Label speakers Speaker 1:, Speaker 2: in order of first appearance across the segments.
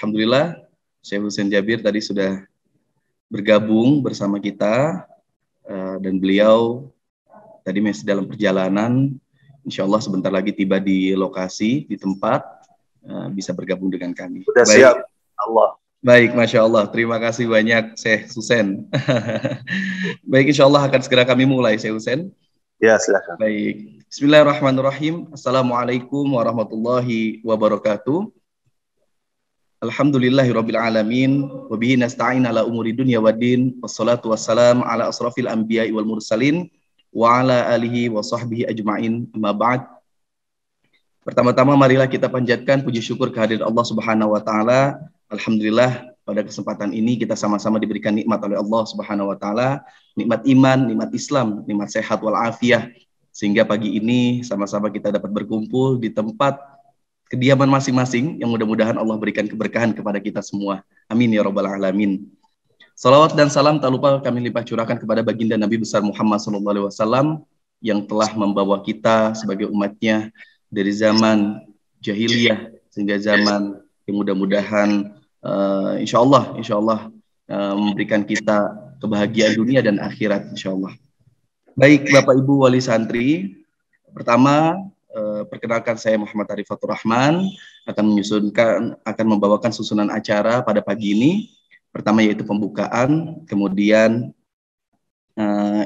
Speaker 1: Alhamdulillah, Syekh Husain Jabir tadi sudah bergabung bersama kita dan beliau tadi masih dalam perjalanan. Insya Allah sebentar lagi tiba di lokasi, di tempat, bisa bergabung dengan kami.
Speaker 2: Sudah siap, Allah.
Speaker 1: Baik, Masya Allah. Terima kasih banyak, Syekh Husain. Baik, insya Allah akan segera kami mulai, Syekh Husain.
Speaker 2: Ya, silakan.
Speaker 1: Baik. Bismillahirrahmanirrahim. Assalamualaikum warahmatullahi wabarakatuh. Alhamdulillahirabbil alamin wa bihi nasta'in ala umuri dunya waddin wassalatu wassalam ala asrafil anbiya'i wal mursalin wa ala alihi wa sahbihi ajma'in. Amma ba'd. Pertama-tama marilah kita panjatkan puji syukur kehadirat Allah Subhanahu wa taala. Alhamdulillah pada kesempatan ini kita sama-sama diberikan nikmat oleh Allah Subhanahu wa taala, nikmat iman, nikmat Islam, nikmat sehat wal afiyah, sehingga pagi ini sama-sama kita dapat berkumpul di tempat kediaman masing-masing yang mudah-mudahan Allah berikan keberkahan kepada kita semua. Amin ya rabbal alamin. Salawat dan salam tak lupa kami limpah curahkan kepada baginda Nabi besar Muhammad SAW yang telah membawa kita sebagai umatnya dari zaman jahiliyah sehingga zaman yang mudah-mudahan insya Allah memberikan kita kebahagiaan dunia dan akhirat insya Allah. Baik Bapak Ibu Wali Santri, pertama perkenalkan saya Muhammad Arifatur Rahman akan membawakan susunan acara pada pagi ini. Pertama yaitu pembukaan, kemudian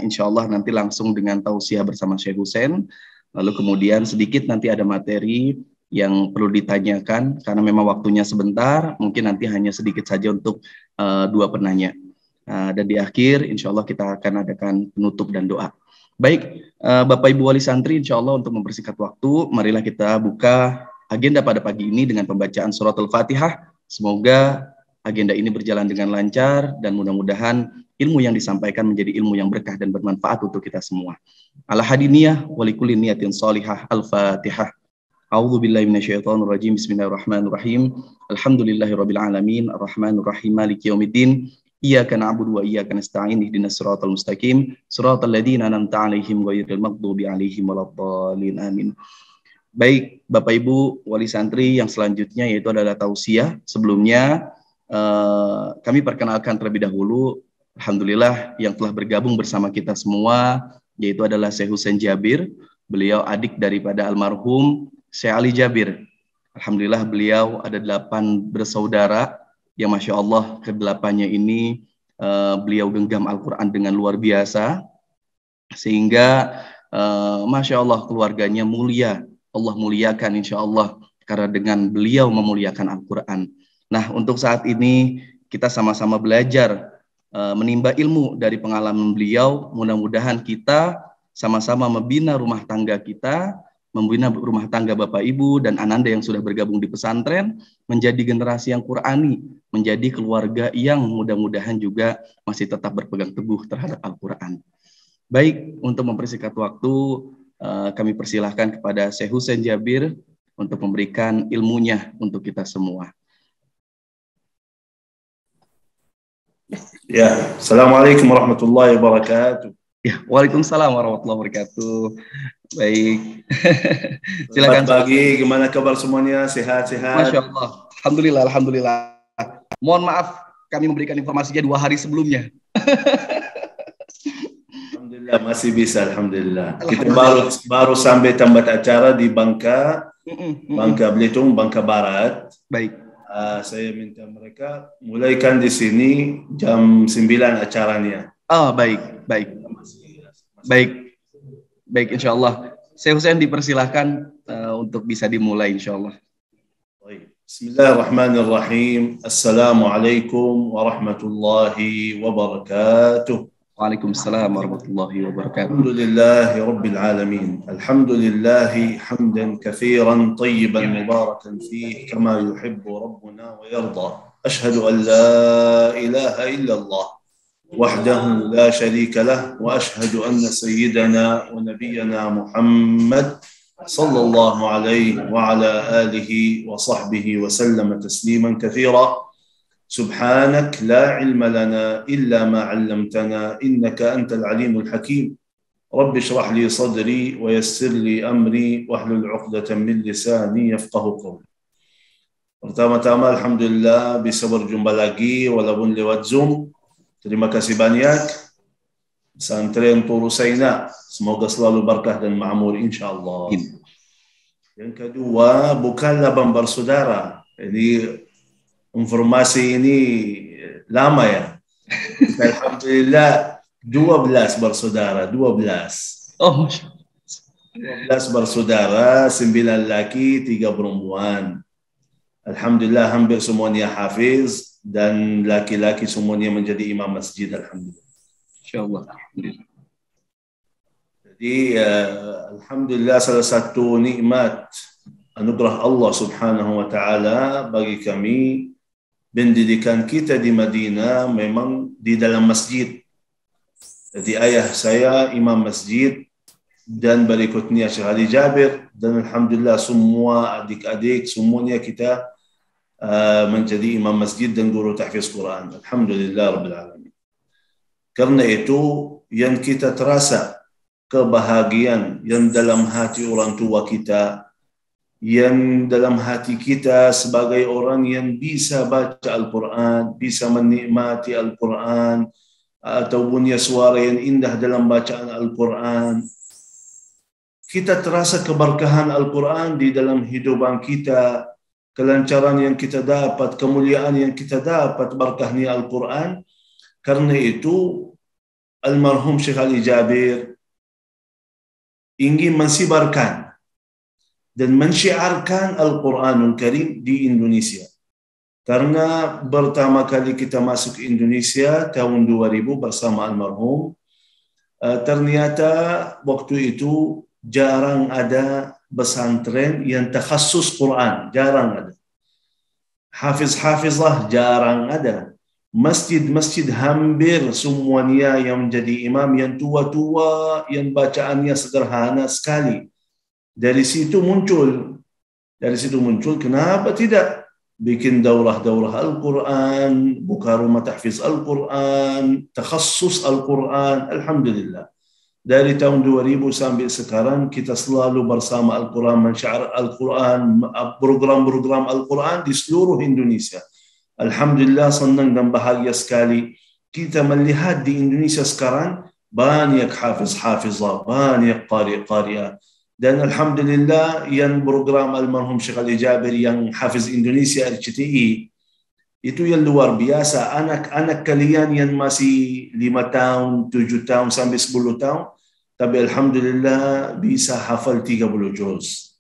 Speaker 1: insya Allah nanti langsung dengan tausiah bersama Syekh Husain, lalu kemudian sedikit nanti ada materi yang perlu ditanyakan karena memang waktunya sebentar, mungkin nanti hanya sedikit saja untuk dua penanya. Dan di akhir insya Allah kita akan adakan penutup dan doa. Baik, Bapak Ibu Wali Santri, insya Allah untuk mempersingkat waktu, marilah kita buka agenda pada pagi ini dengan pembacaan surat Al-Fatihah. Semoga agenda ini berjalan dengan lancar dan mudah-mudahan ilmu yang disampaikan menjadi ilmu yang berkah dan bermanfaat untuk kita semua. Ala hadiniyah walikulli niyatin salihah. Al-Fatihah. A'udzu billahi minasyaitonir rajim. Bismillahirrahmanirrahim. Alhamdulillahirabbil alamin, arrahmanirrahim, maliki yaumiddin. Iyyaka na'budu wa iyyaka nasta'in. Ihdinas siratal mustaqim, siratal ladzina an'amta 'alaihim ghairil maghdubi 'alaihim waladdallin. Amin. Baik, Bapak Ibu Wali Santri, yang selanjutnya yaitu adalah tausiah. Sebelumnya kami perkenalkan terlebih dahulu, alhamdulillah yang telah bergabung bersama kita semua yaitu adalah Syekh Husain Jabir. Beliau adik daripada almarhum Syekh Ali Jabir. Alhamdulillah beliau ada 8 bersaudara yang Masya Allah ke-8-nya ini beliau genggam Al-Quran dengan luar biasa sehingga Masya Allah keluarganya mulia. Allah muliakan insya Allah karena dengan beliau memuliakan Al-Quran. Nah untuk saat ini kita sama-sama belajar menimba ilmu dari pengalaman beliau. Mudah-mudahan kita sama-sama membina rumah tangga kita, membina rumah tangga Bapak Ibu dan Ananda yang sudah bergabung di pesantren menjadi generasi yang Qurani, menjadi keluarga yang mudah-mudahan juga masih tetap berpegang teguh terhadap Al-Quran. Baik, untuk mempersingkat waktu, kami persilahkan kepada Syekh Husain Jabir untuk memberikan ilmunya untuk kita semua.
Speaker 2: Ya, Assalamualaikum warahmatullahi wabarakatuh.
Speaker 1: Ya, waalaikumsalam warahmatullahi wabarakatuh. Baik.
Speaker 2: Silakan. Selamat pagi, gimana kabar semuanya? Sehat-sehat?
Speaker 1: Masya Allah. Alhamdulillah, alhamdulillah. Mohon maaf, kami memberikan informasinya 2 hari sebelumnya.
Speaker 2: Alhamdulillah masih bisa, alhamdulillah. Kita baru sampai tempat acara di Bangka Belitung, Bangka Barat.
Speaker 1: Baik.
Speaker 2: Saya minta mereka mulaikan di sini jam 9 acaranya.
Speaker 1: Oh, baik, baik. Baik, insya Allah. Syekh Husain dipersilahkan untuk bisa dimulai insya Allah.
Speaker 2: Bismillahirrahmanirrahim. Assalamualaikum warahmatullahi wabarakatuh.
Speaker 1: Waalaikumsalam warahmatullahi wabarakatuh.
Speaker 2: Alhamdulillahi rabbil alamin. Alhamdulillahi hamdan kathiran tayyiban mubarakan fihi kama yuhibbu rabbuna wa yarda. Ashhadu an la ilaha illallah وحده لا شريك له وأشهد أن سيدنا ونبينا محمد صلى الله عليه وعلى آله وصحبه وسلم تسليما كثيرا. سبحانك لا علم لنا إلا ما علمتنا إنك أنت العليم الحكيم. رب اشرح لي صدري ويسر لي أمري واحلل عقدة من لساني يفقه قولي. Pertama-tama alhamdulillah bisa berjumpa lagi walaupun lewat Zoom. Terima kasih banyak. Pesantren Turusaina, semoga selalu berkah dan makmur insyaallah. Yang kedua, bukanlah bang bersaudara. Jadi informasi ini lama ya. Alhamdulillah 12 bersaudara, 12.
Speaker 1: Oh,
Speaker 2: 12 bersaudara, 9 laki, 3 perempuan. Alhamdulillah hampir semuanya hafiz dan laki-laki semuanya menjadi imam masjid, alhamdulillah.
Speaker 1: insyaallah. Alhamdulillah.
Speaker 2: Jadi alhamdulillah salah satu nikmat anugerah Allah Subhanahu wa taala bagi kami, pendidikan kita di Madinah memang di dalam masjid. Jadi ayah saya imam masjid dan berikutnya Syekh Ali Jabir, dan alhamdulillah semua adik-adik semuanya kita menjadi imam masjid dan guru tahfiz Quran. Alhamdulillah rabbil alamin. Karena itu yang kita terasa kebahagiaan yang dalam hati orang tua kita, yang dalam hati kita sebagai orang yang bisa baca Al-Quran, bisa menikmati Al-Quran, atau punya suara yang indah dalam bacaan Al-Quran. Kita terasa keberkahan Al-Quran di dalam hidupan kita, kelancaran yang kita dapat, kemuliaan yang kita dapat berkahnya Al-Quran. Karena itu almarhum Syekh Ali Jabir ingin mensibarkan dan mensyiarkan Al-Quranul Karim di Indonesia. Karena pertama kali kita masuk ke Indonesia tahun 2000 bersama almarhum, ternyata waktu itu jarang ada pesantren yang takhasus Quran, jarang ada. Hafiz-hafizah jarang ada. Masjid-masjid hampir semuanya yang menjadi imam yang tua-tua, yang bacaannya sederhana sekali. Dari situ muncul, kenapa tidak bikin daurah-daurah Al-Quran, buka rumah tahfiz Al-Quran, takhasus Al-Quran. Alhamdulillah. Dari tahun 2000 sampai sekarang kita selalu bersama Al-Quran, mensyiar Al-Quran, program-program Al-Quran di seluruh Indonesia. Alhamdulillah, senang dan bahagia sekali kita melihat di Indonesia sekarang banyak hafiz-hafizah, banyak qari-qariah. Dan alhamdulillah yang program almarhum Syekh Ali Jabir yang hafiz Indonesia RCTI itu yang luar biasa. Anak-anak kalian yang masih 5 tahun, 7 tahun sampai 10 tahun, tapi alhamdulillah bisa hafal 30 juz.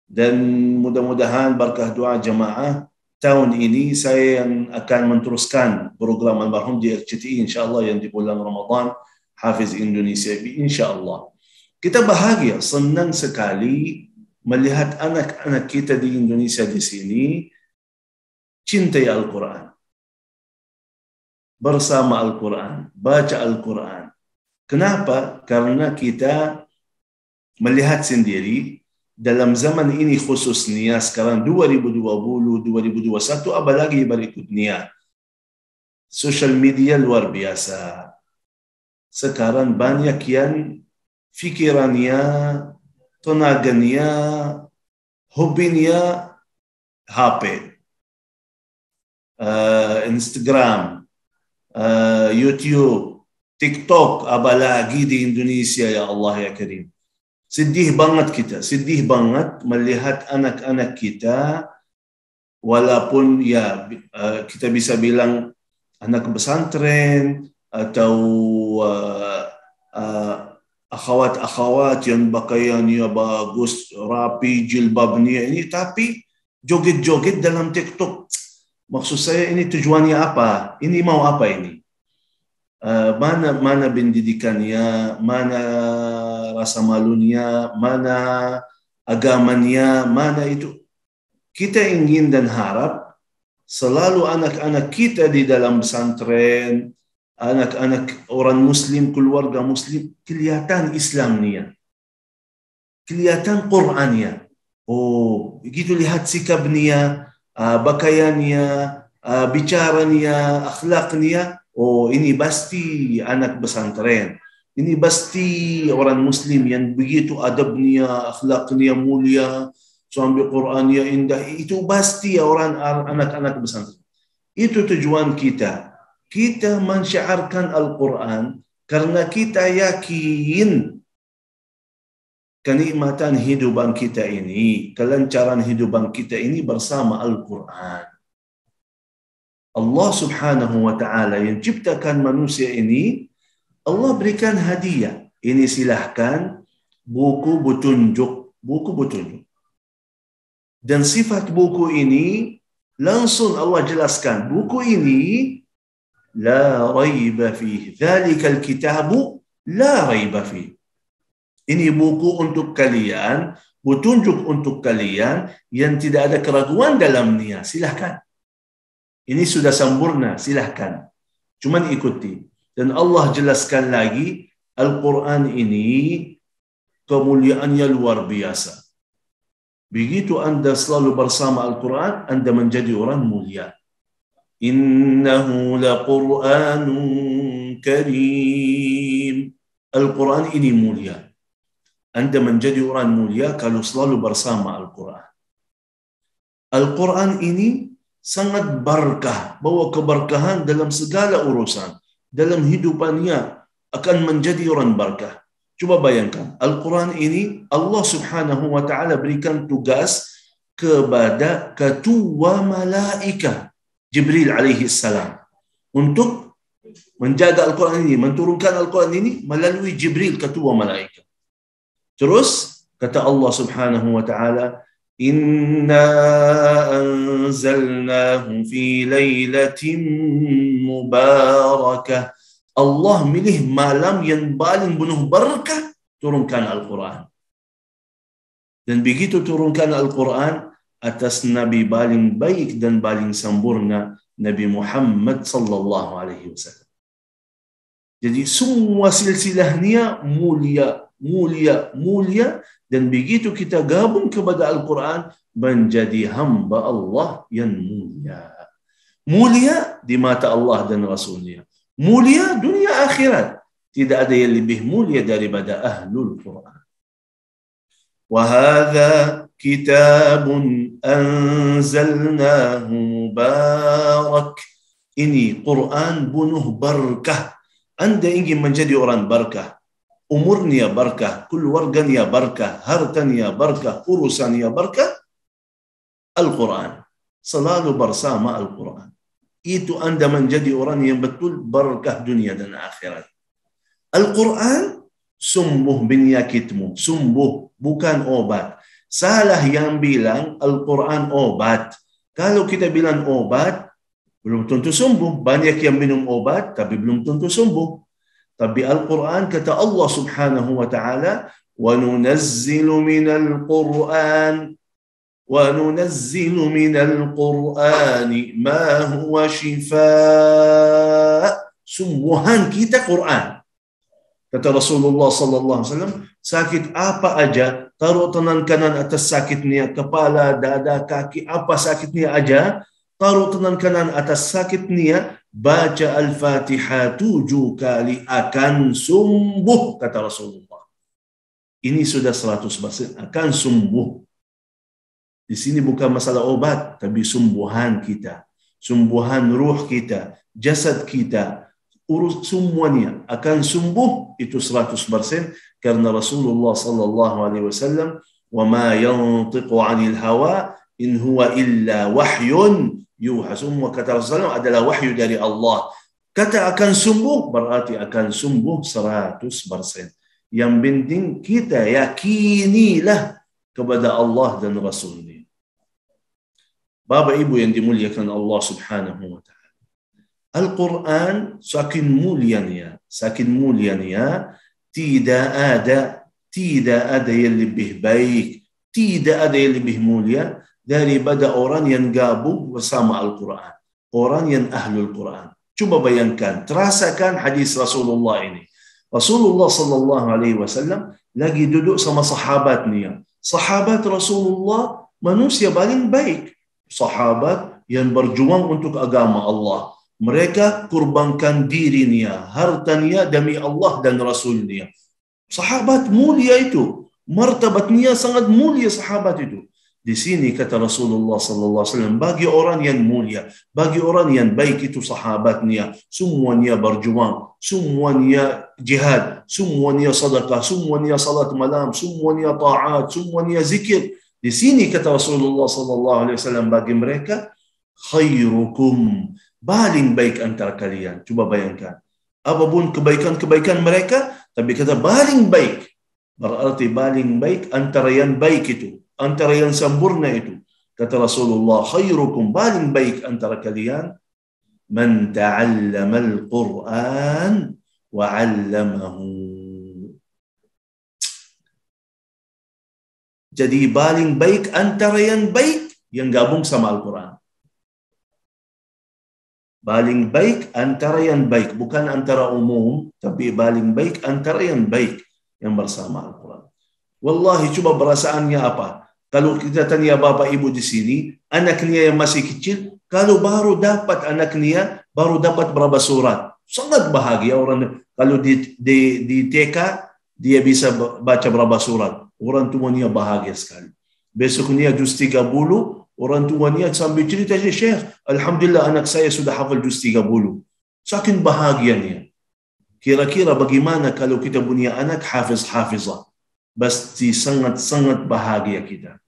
Speaker 2: Dan mudah-mudahan berkah doa jamaah, tahun ini saya yang akan meneruskan program almarhum di RCTI insyaallah yang di bulan Ramadan, Hafiz Indonesia insyaallah. Kita bahagia, senang sekali melihat anak-anak kita di Indonesia di sini cintai Al-Quran, bersama Al-Quran, baca Al-Quran. Kenapa? Karena kita melihat sendiri dalam zaman ini khususnya sekarang 2020, 2021, apalagi berikutnya. Social media luar biasa. Sekarang banyak yang fikirannya, tenaganya, hobinya HP, Instagram, YouTube, TikTok, apalagi di Indonesia, ya Allah ya Karim. Sedih banget kita, sedih banget melihat anak-anak kita, walaupun ya kita bisa bilang anak pesantren atau akhwat-akhwat yang pakaiannya bagus, rapi, jilbabnya ini, tapi joget-joget dalam TikTok. Maksud saya ini tujuannya apa? Ini mau apa ini? Mana pendidikannya, mana rasa malunya, mana agamanya, mana itu. Kita ingin dan harap selalu anak-anak kita di dalam pesantren, anak-anak orang Muslim, keluarga Muslim, kelihatan Islamnya, kelihatan Qurannya. Oh, begitu lihat sikapnya, pakaiannya, bicaranya, akhlaknya. Oh, ini pasti anak pesantren. Ini pasti orang Muslim yang begitu adabnya, akhlaknya mulia. Sambil Qurannya indah. Itu pasti orang anak-anak pesantren. Itu tujuan kita. Kita mensyiarkan Al-Quran karena kita yakin kenikmatan hidupan kita ini, kelancaran hidupan kita ini bersama Al-Quran. Allah Subhanahu wa Ta'ala yang ciptakan manusia ini, Allah berikan hadiah. Ini silahkan buku petunjuk. Dan sifat buku ini langsung Allah jelaskan. Buku ini la raiba fih. Dzalikal kitabu la raiba fih. Ini buku untuk kalian, petunjuk untuk kalian yang tidak ada keraguan dalamnya. Silahkan. Ini sudah sempurna, silahkan. Cuman ikuti. Dan Allah jelaskan lagi, Al-Quran ini kemuliaannya luar biasa. Begitu Anda selalu bersama Al-Quran, Anda menjadi orang mulia. Innahu laqur'anun karim. Al-Quran ini mulia. Anda menjadi orang mulia kalau selalu bersama Al-Quran. Al-Quran ini sangat berkah, bawa keberkahan dalam segala urusan. Dalam hidupannya akan menjadi orang berkah. Coba bayangkan, Al-Quran ini Allah Subhanahu wa Ta'ala berikan tugas kepada ketua malaikat Jibril alaihi salam untuk menjaga Al-Quran ini, menurunkan Al-Quran ini melalui Jibril ketua malaikat. Terus kata Allah Subhanahu wa Ta'ala, Inna anzalnahu fi laylatin mubarakah. Allah milih malam yang paling penuh berkah turunkan Al-Quran. Dan begitu turunkan Al-Quran atas Nabi paling baik dan paling sempurna, Nabi Muhammad sallallahu alaihi wasallam. Jadi semua silsilahnya mulia, mulia, mulia. Dan begitu kita gabung kepada Al-Quran, menjadi hamba Allah yang mulia. Mulia di mata Allah dan Rasulnya. Mulia dunia akhirat. Tidak ada yang lebih mulia daripada Ahlul Quran. وَهَذَا كِتَابٌ أَنزَلْنَاهُ مُبَارَكٌ. Ini Quran penuh berkah. Anda ingin menjadi orang berkah. Umurnya berkah, keluarganya berkah, hartanya berkah, urusannya berkah. Al-Quran. Selalu bersama Al-Quran. Itu Anda menjadi orang yang betul berkah dunia dan akhirat. Al-Quran sembuh penyakitmu. Sembuh, bukan obat. Salah yang bilang Al-Quran obat. Kalau kita bilang obat, belum tentu sembuh. Banyak yang minum obat, tapi belum tentu sembuh. Tapi Al-Quran kata Allah Subhanahu wa Ta'ala, وَنُنَزِّلُ مِنَ الْقُرْآنِ مَا هُوَ شِفَاء. Sembuhan kita Quran. Kata Rasulullah sallallahu alaihi wasallam, sakit apa aja, taruh tangan kanan atas sakitnya, kepala, dada, kaki, apa sakitnya aja, taruh tangan kanan atas sakitnya, baca Al-Fatihah 7 kali akan sembuh, kata Rasulullah. Ini sudah 100% akan sembuh. Di sini bukan masalah obat, tapi sembuhan kita. Sembuhan ruh kita, jasad kita, urus semuanya akan sembuh itu 100% karena Rasulullah sallallahu alaihi wasallam, "Wa ma yantiqu 'anil hawa in huwa illa wahyun yuha." Semua kata Rasulullah adalah wahyu dari Allah. Kata akan sembuh berarti akan sembuh 100%. Yang penting kita yakinilah kepada Allah dan Rasulnya. Bapak Ibu yang dimuliakan Allah Subhanahu wa Ta'ala. Al-Quran saking mulianya, tidak ada yang lebih baik, tidak ada yang lebih mulia daripada orang yang gabung bersama Al-Quran, orang yang ahlul Quran. Coba bayangkan, terasakan hadis Rasulullah ini. Rasulullah sallallahu alaihi wasallam lagi duduk sama sahabatnya. Sahabat Rasulullah manusia paling baik. Sahabat yang berjuang untuk agama Allah. Mereka kurbankan dirinya, hartanya demi Allah dan Rasulnya. Sahabat mulia itu. Martabatnya sangat mulia sahabat itu. Di sini kata Rasulullah sallallahu alaihi wasallam, bagi orang yang mulia, bagi orang yang baik itu sahabatnya, semuanya berjuang, semuanya jihad, semuanya sedekah, semuanya salat malam, semuanya taat, semuanya zikir. Di sini kata Rasulullah sallallahu alaihi wasallam, bagi mereka khairukum, paling baik antara kalian. Coba bayangkan, apapun kebaikan-kebaikan mereka, tapi kata paling baik, berarti paling baik antara yang baik itu, antara yang sempurna itu. Kata Rasulullah, khairukum, paling baik antara kalian, man ta'allama al-Quran wa 'allamahu. Jadi paling baik antara yang baik yang gabung sama Al-Quran. Paling baik antara yang baik, bukan antara umum, tapi paling baik antara yang baik yang bersama Al-Quran. Wallahi, coba perasaannya apa? Kalau kita tanya bapak ibu di sini, anaknya yang masih kecil, kalau baru dapat anaknya, baru dapat berapa surat, sangat bahagia orang. Kalau di TK, dia bisa baca berapa surat, orang tuanya bahagia sekali. Besoknya juz 30, orang tuanya sambil cerita, Syekh, alhamdulillah anak saya sudah hafal juz 30. Saking bahagianya. Kira-kira bagaimana kalau kita punya anak hafiz-hafizah? Pasti sangat-sangat bahagia kita.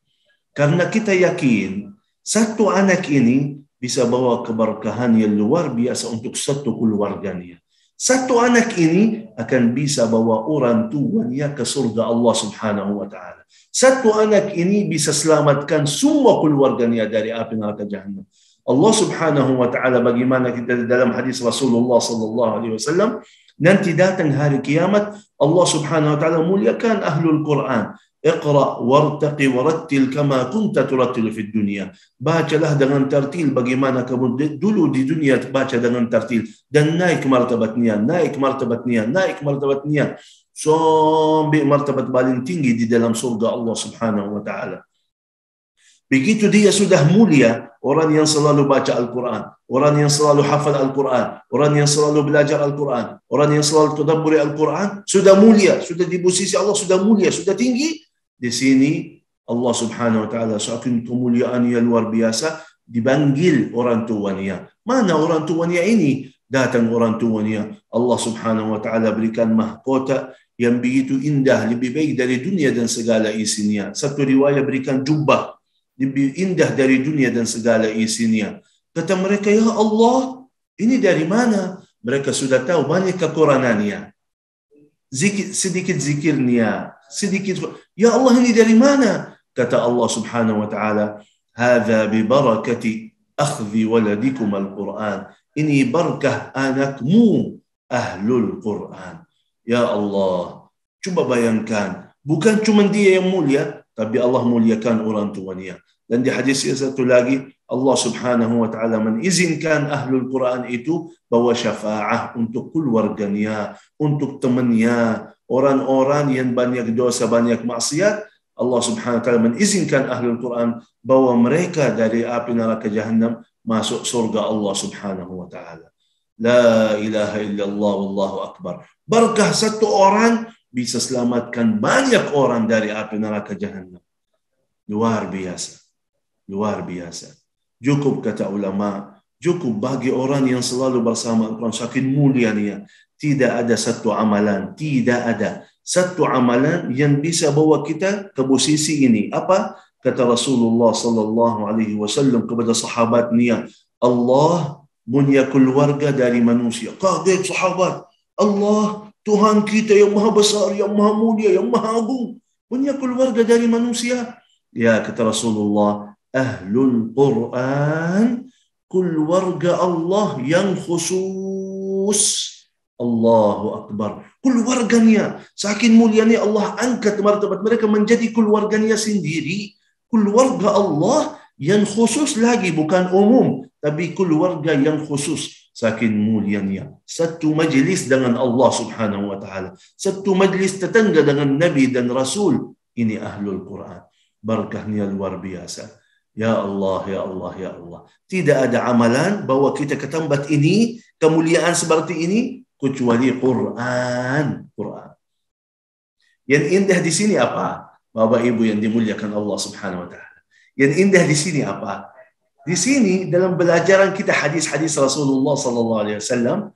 Speaker 2: Karena kita yakin satu anak ini bisa bawa keberkahan yang luar biasa untuk satu keluarganya. Satu anak ini akan bisa bawa orang tuanya ke surga Allah Subhanahu wa taala. Satu anak ini bisa selamatkan semua keluarganya dari api neraka Jahannam. Allah Subhanahu wa taala, bagaimana kita dalam hadis Rasulullah sallallahu alaihi wasallam, nanti datang hari kiamat, Allah Subhanahu wa taala muliakan ahlul Quran. Iqra wartaqi warattil kama kunta turattil fid dunya. Bacalah dengan tartil bagaimana kamu dulu di dunia baca dengan tartil, dan naik martabatnya, naik martabatnya, naik martabatnya sampai martabat paling tinggi di dalam surga Allah Subhanahu wa taala. Begitu dia sudah mulia, orang yang selalu baca Al-Quran, orang yang selalu hafal Al-Quran, orang yang selalu belajar Al-Quran, orang yang selalu tadabburi Al-Quran, sudah mulia, sudah di posisi Allah, sudah mulia, sudah tinggi. Di sini Allah Subhanahu wa taala saking kemuliaan yang luar biasa, dipanggil orang tuanya. Mana orang tuanya ini? Datang orang tuanya. Allah Subhanahu wa taala berikan mahkota yang begitu indah, lebih baik dari dunia dan segala isinya. Satu riwayat berikan jubah lebih indah dari dunia dan segala isinya. Kata mereka, ya Allah, ini dari mana? Mereka sudah tahu banyak kekurangannya. Sedikit zikirnya, sedikit. Ya Allah, ini dari mana? Kata Allah Subhanahu wa taala, hadza bi barakati akhdhi waladikum al-Quran. Ini berkah anakmu ahlul Quran. Ya Allah, coba bayangkan, bukan cuma dia yang mulia, tapi Allah muliakan orang tuanya. Dan di hadis yang satu lagi, Allah Subhanahu wa taala mengizinkan ahlul Quran itu bawa syafaah untuk keluarganya, untuk temannya, orang-orang yang banyak dosa, banyak maksiat. Allah Subhanahu wa taala mengizinkan ahlul Quran bawa mereka dari api neraka Jahannam masuk surga Allah Subhanahu wa taala. La ilaha illallah wallahu akbar. Berkah satu orang bisa selamatkan banyak orang dari api neraka Jahannam. Luar biasa. Luar biasa. Cukup kata ulama, cukup bagi orang yang selalu bersama Al-Quran, saking mulianya. Tidak ada satu amalan, tidak ada satu amalan yang bisa bawa kita ke posisi ini. Apa? Kata Rasulullah sallallahu alaihi wasallam kepada sahabatnya, Allah punya keluarga dari manusia. Kaget sahabat. Allah, Tuhan kita yang maha besar, yang maha mulia, yang maha agung, punya keluarga dari manusia. Ya, kata Rasulullah, ahlul Quran, keluarga Allah yang khusus. Allahu Akbar. Keluarganya, saking mulianya Allah angkat martabat mereka menjadi keluarganya sendiri. Keluarga Allah yang khusus lagi, bukan umum, tapi keluarga yang khusus. Saking mulianya. Satu majlis dengan Allah Subhanahu wa taala. Satu majlis tetangga dengan Nabi dan Rasul. Ini ahlul Quran. Berkahnya luar biasa. Ya Allah, ya Allah, ya Allah. Tidak ada amalan bawa kita ke tempat ini, kemuliaan seperti ini, kecuali Quran. Quran. Yang indah di sini apa? Bapak Ibu yang dimuliakan Allah Subhanahu wa taala. Yang indah di sini apa? Di sini dalam pelajaran kita hadis-hadis Rasulullah sallallahu alaihi wasallam,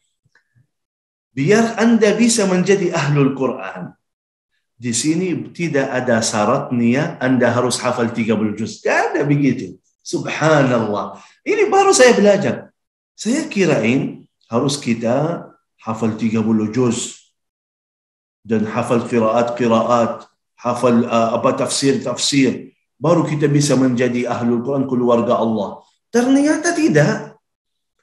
Speaker 2: biar Anda bisa menjadi ahlul Quran. Di sini tidak ada syaratnya Anda harus hafal 30 juz. Tidak ada begitu. Subhanallah. Ini baru saya belajar. Saya kirain harus kita hafal 30 juz dan hafal qiraat, hafal tafsir, baru kita bisa menjadi ahlul Quran, keluarga Allah. Ternyata tidak.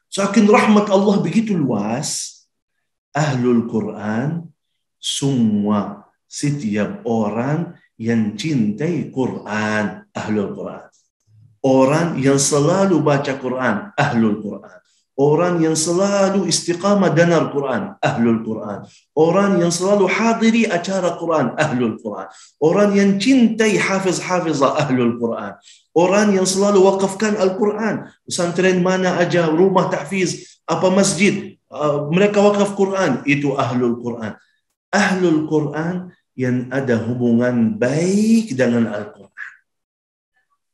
Speaker 2: Saking rahmat Allah begitu luas, ahlul Quran semua, setiap orang yang cintai Quran, ahlul Quran. Orang yang selalu baca Quran, ahlul Quran. Orang yang selalu istiqamah dengar Quran, ahlul Quran. Orang yang selalu hadiri acara Quran, ahlul Quran. Orang yang cintai hafiz-hafizah, ahlul Quran. Orang yang selalu wakafkan Al-Quran. Pesantren mana aja, rumah tahfiz, apa masjid, mereka wakaf Quran, itu ahlul Quran. Ahlul Quran yang ada hubungan baik dengan Al-Quran.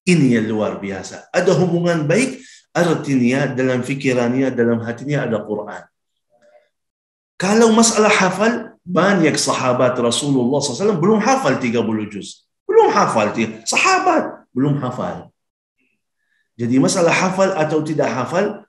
Speaker 2: Ini yang luar biasa. Ada hubungan baik, artinya dalam fikirannya, dalam hatinya ada Quran. Kalau masalah hafal, banyak sahabat Rasulullah SAW belum hafal 30 juz. Belum hafal. Sahabat belum hafal. Jadi masalah hafal atau tidak hafal,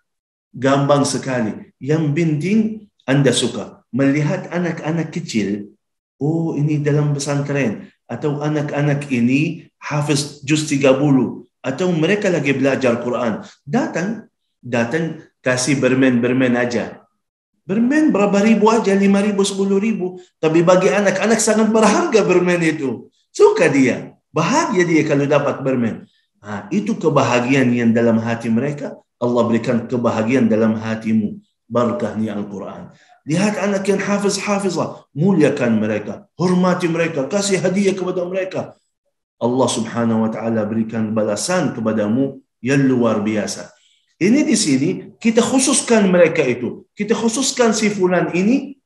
Speaker 2: gampang sekali. Yang penting Anda suka melihat anak-anak kecil, oh ini dalam pesantren, atau anak-anak ini hafiz juz 30, atau mereka lagi belajar Quran. Datang kasih bermain aja. Bermain berapa ribu aja, 5.000, 10.000. Tapi bagi anak-anak sangat berharga bermain itu. Suka dia. Bahagia dia kalau dapat bermain. Itu kebahagiaan yang dalam hati mereka. Allah berikan kebahagiaan dalam hatimu. Barakahnya Al-Quran. Lihat anak yang hafizah, muliakan mereka. Hormati mereka. Kasih hadiah kepada mereka. Allah subhanahu wa ta'ala berikan balasan kepadamu yang luar biasa. Ini di sini kita khususkan mereka itu. Kita khususkan si fulan ini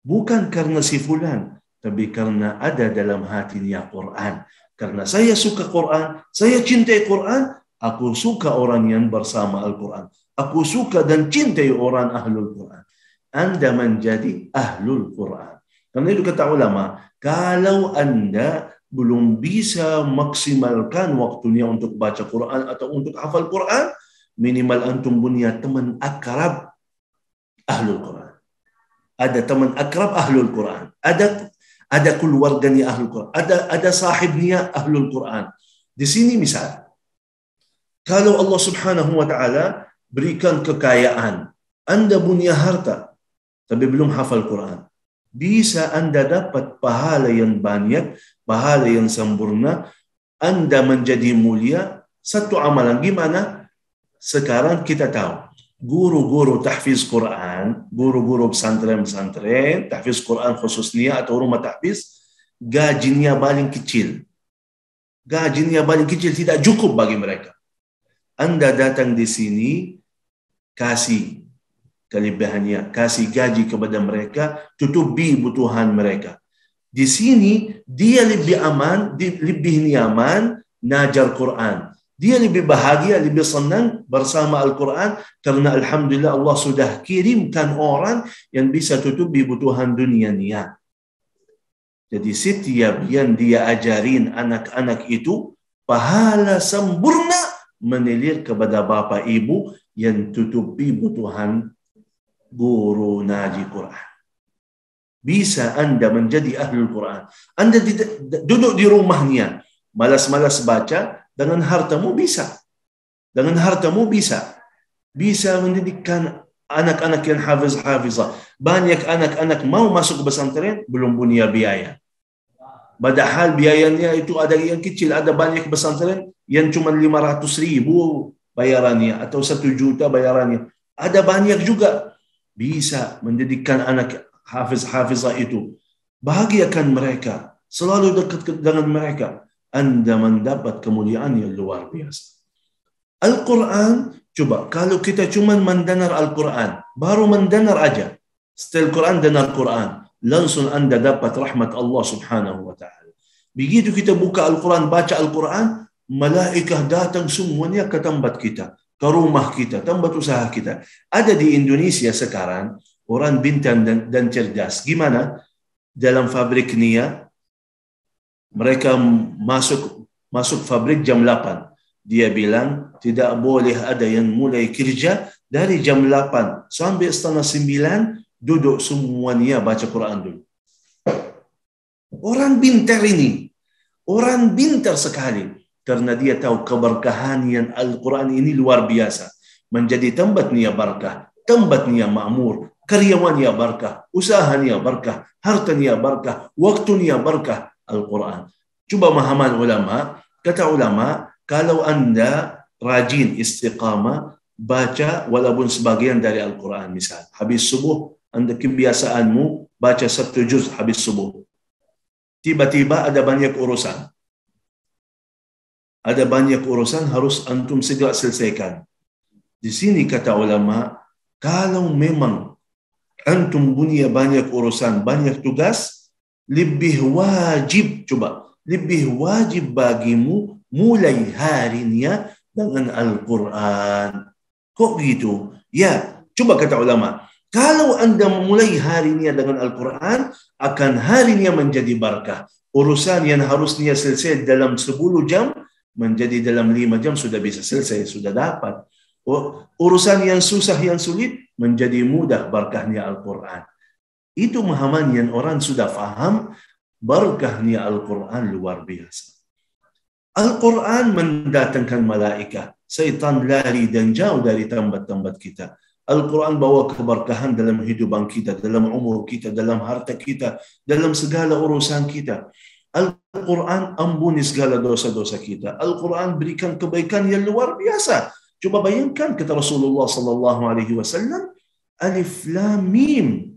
Speaker 2: bukan karena si fulan, tapi karena ada dalam hatinya Quran. Karena saya suka Quran, saya cintai Quran, aku suka orang yang bersama Al-Quran. Aku suka dan cintai orang ahlul Quran. Anda menjadi ahlul Quran. Karena itu kata ulama, kalau Anda belum bisa maksimalkan waktunya untuk baca Quran atau untuk hafal Quran, minimal antum punya teman akrab ahlul Quran. Ada teman akrab ahlul Quran. Ada keluarganya ahlul Quran. Ada sahibnya ahlul Quran. Di sini misal, kalau Allah subhanahu wa ta'ala berikan kekayaan, Anda punya harta, tapi belum hafal Quran, bisa Anda dapat pahala yang banyak, pahala yang sempurna, Anda menjadi mulia. Satu amalan, gimana? Sekarang kita tahu, guru-guru tahfiz Quran, guru-guru pesantren-pesantren, tahfiz Quran khususnya atau rumah tahfiz, gajinya paling kecil. Gajinya paling kecil, tidak cukup bagi mereka. Anda datang di sini, kasih kelebihannya, kasih gaji kepada mereka, tutupi kebutuhan mereka. Di sini dia lebih aman, lebih nyaman ngajar Quran. Dia lebih bahagia, lebih senang bersama Al-Quran karena alhamdulillah Allah sudah kirimkan orang yang bisa tutupi kebutuhan dunianya. Jadi setiap yang dia ajarin anak-anak itu, pahala sempurna mengalir kepada bapa ibu yang tutupi kebutuhan guru ngaji Quran. Bisa Anda menjadi ahlul Quran. Anda duduk di rumahnya, malas-malas baca, dengan hartamu bisa. Dengan hartamu bisa. Bisa mendidikkan anak-anak yang hafizah. Banyak anak-anak mau masuk ke pesantren, belum punya biaya. Padahal biayanya itu ada yang kecil, ada banyak pesantren yang cuma 500.000 bayarannya, atau 1 juta bayarannya. Ada banyak juga. Bisa mendidikkan anak hafizah itu. Bahagiakan mereka. Selalu dekat dengan mereka. Anda mendapat kemuliaan yang luar biasa. Al-Quran, coba kalau kita cuma mendengar Al-Quran, baru mendengar aja. Setelah Quran, dengar Quran. Langsung Anda dapat rahmat Allah subhanahu wa ta'ala. Begitu kita buka Al-Quran, baca Al-Quran, Malaikah datang semuanya ke tempat kita, ke rumah kita, tempat usaha kita. Ada di Indonesia sekarang orang pintar dan cerdas. Gimana? Dalam fabrik Nia, mereka masuk fabrik jam 8. Dia bilang tidak boleh ada yang mulai kerja dari jam 8 sampai setengah 9, duduk semuanya baca Quran dulu. Orang pintar ini, orang pintar sekali. Karena dia tahu keberkahan yang Al-Quran ini luar biasa. Menjadi tempatnya berkah, tempatnya makmur, karyawannya berkah, usahanya berkah, hartanya berkah, waktunya berkah. Al-Quran. Coba mahaman ulama, kata ulama, kalau anda rajin istiqamah, baca walaupun sebagian dari Al-Quran. Misal, habis subuh, anda kebiasaanmu baca 1 juz habis subuh. Tiba-tiba ada banyak urusan. Ada banyak urusan harus antum segera selesaikan. Di sini kata ulama, kalau memang antum punya banyak urusan, banyak tugas, lebih wajib bagimu mulai harinya dengan Al-Quran. Kok gitu? Ya, coba kata ulama, kalau anda memulai harinya dengan Al-Quran, akan harinya menjadi berkah. Urusan yang harusnya selesai dalam 10 jam, menjadi dalam 5 jam sudah bisa selesai, sudah dapat. Urusan yang susah, yang sulit, menjadi mudah berkahnya Al-Quran. Itu pemahaman yang orang sudah faham, berkahnya Al-Quran luar biasa. Al-Quran mendatangkan malaikat. Syaitan lari dan jauh dari tempat-tempat kita. Al-Quran bawa keberkahan dalam hidupan kita, dalam umur kita, dalam harta kita, dalam segala urusan kita. Al-Quran ampuni segala dosa-dosa kita. Al-Quran berikan kebaikan yang luar biasa. Coba bayangkan kata Rasulullah SAW, Alif Lam Mim.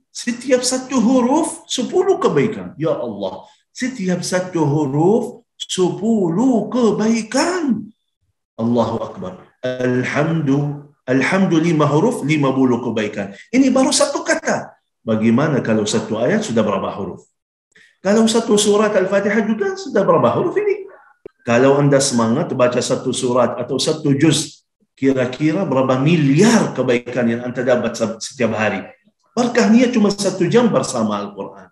Speaker 2: Setiap satu huruf 10 kebaikan. Ya Allah. Setiap satu huruf 10 kebaikan. Allahu Akbar. Alhamdu 5 huruf 50 kebaikan. Ini baru satu kata. Bagaimana kalau satu ayat sudah berapa huruf? Kalau satu surat Al-Fatihah juga sudah berapa huruf ini? Kalau anda semangat baca satu surat atau satu juz, kira-kira berapa miliar kebaikan yang anda dapat setiap hari. Berkahnya cuma 1 jam bersama Al-Quran.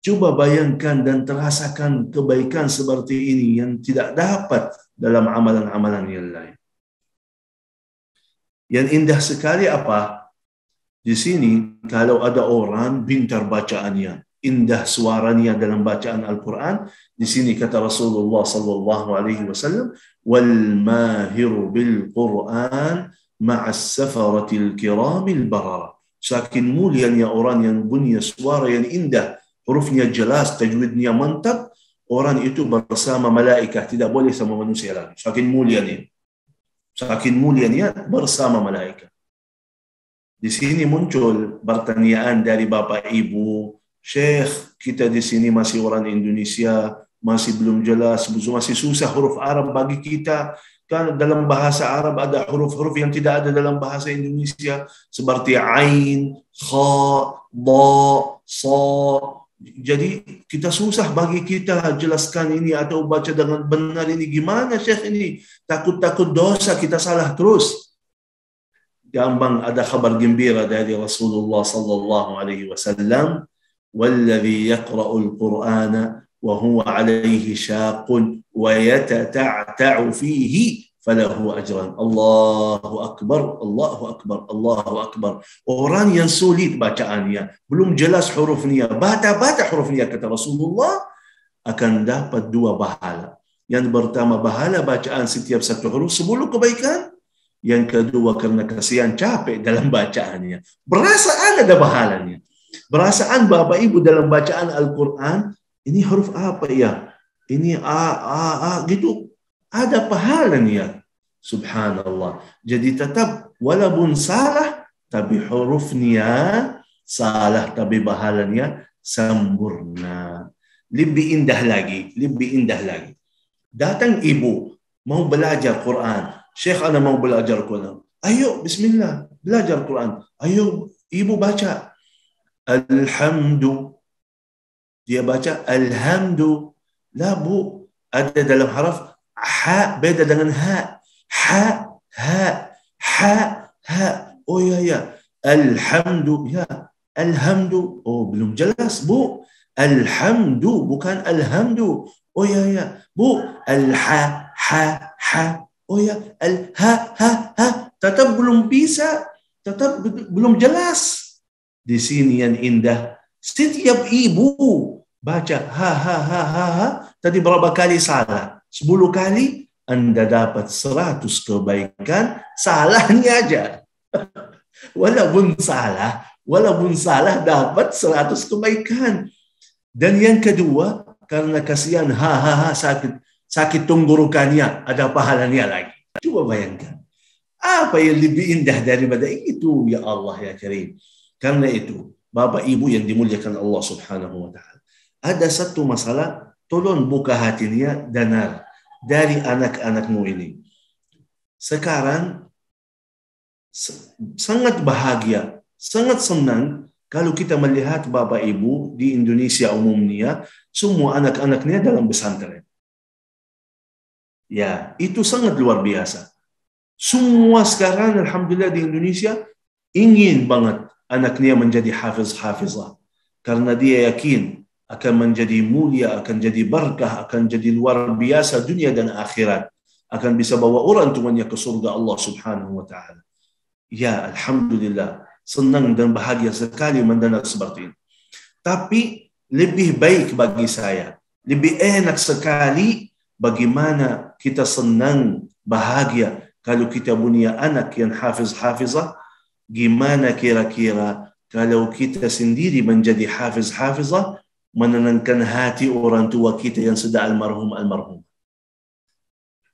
Speaker 2: Coba bayangkan dan terasakan kebaikan seperti ini yang tidak dapat dalam amalan-amalan yang lain. Yang indah sekali apa? Di sini kalau ada orang pintar bacaannya, indah suaranya dalam bacaan Al-Quran, di sini kata Rasulullah SAW, wal mahiru bil Quran ma'as safaratil kiramil barara. Saking mulianya orang yang punya suara yang indah, hurufnya jelas, tajwidnya mantap, orang itu bersama malaikat, tidak boleh sama manusia lagi. Saking mulianya. Saking mulianya bersama malaikat. Di sini muncul pertanyaan dari Bapak Ibu, Syekh, kita di sini masih orang Indonesia, masih belum jelas, masih susah huruf Arab bagi kita. Kan dalam bahasa Arab ada huruf-huruf yang tidak ada dalam bahasa Indonesia, seperti Ain, Kha, Ba, Sa. Jadi kita susah bagi kita jelaskan ini atau baca dengan benar ini. Gimana Syekh ini? Takut-takut dosa, kita salah terus. Gampang, ada kabar gembira dari Rasulullah SAW. والذي يقرأ القرآن وهو عليه شاق ويتتعتع فيه فله أجران. Allahu Akbar, Allahu Akbar, Allahu Akbar. Orang yang sulit bacaannya, belum jelas hurufnya, bata-bata hurufnya, kata Rasulullah, akan dapat 2 pahala. Yang pertama, pahala bacaan setiap satu huruf 10 kebaikan. Yang kedua, karena kasihan capek dalam bacaannya, berasa ada pahalanya. Perasaan Bapak Ibu dalam bacaan Al-Quran, ini huruf apa ya? Ini A, gitu. Ada pahalanya. Subhanallah. Jadi tetap, walaupun salah, tapi hurufnya salah, tapi pahalanya sempurna. Lebih indah lagi, lebih indah lagi. Datang ibu, mau belajar Quran. Syekh, ana mau belajar Quran. Ayo, bismillah, belajar Quran. Ayo, ibu baca. Alhamdu. Dia baca Alhamdu. La bu, ada dalam haraf Ha beda dengan ha. Ha, ha, ha, ha. Oh ya. Alhamdu, ya. Alhamdu. Oh, belum jelas, Bu. Alhamdu, bukan alhamdu. Oh ya. Bu, al-ha, ha. Oh ya, al-ha, ha. Tetap belum bisa. Tetap belum jelas. Di sini yang indah. Setiap ibu baca ha. Tadi berapa kali salah? 10 kali Anda dapat 100 kebaikan. Salahnya aja. Walaupun salah dapat 100 kebaikan. Dan yang kedua, karena kasihan ha sakit tenggorokannya, ada pahalanya lagi. Coba bayangkan. Apa yang lebih indah daripada itu, ya Allah ya Karim. Karena itu, Bapak Ibu yang dimuliakan Allah Subhanahu wa taala. Ada satu masalah, tolong buka hatinya dengar dari anak-anakmu ini. Sekarang sangat bahagia, sangat senang kalau kita melihat Bapak Ibu di Indonesia umumnya, semua anak-anaknya dalam pesantren. Ya, itu sangat luar biasa. Semua sekarang alhamdulillah di Indonesia ingin banget anaknya menjadi hafiz-hafizah. Karena dia yakin akan menjadi mulia, akan jadi berkah, akan jadi luar biasa dunia dan akhirat. Akan bisa bawa orang tuanya ke surga Allah Subhanahu wa ta'ala. Ya, alhamdulillah. Senang dan bahagia sekali mendengar seperti ini. Tapi lebih baik bagi saya, lebih enak sekali bagaimana kita senang, bahagia kalau kita punya anak yang hafiz-hafizah. Gimana kira-kira kalau kita sendiri menjadi hafiz-hafizah, menenangkan hati orang tua kita yang sudah almarhum.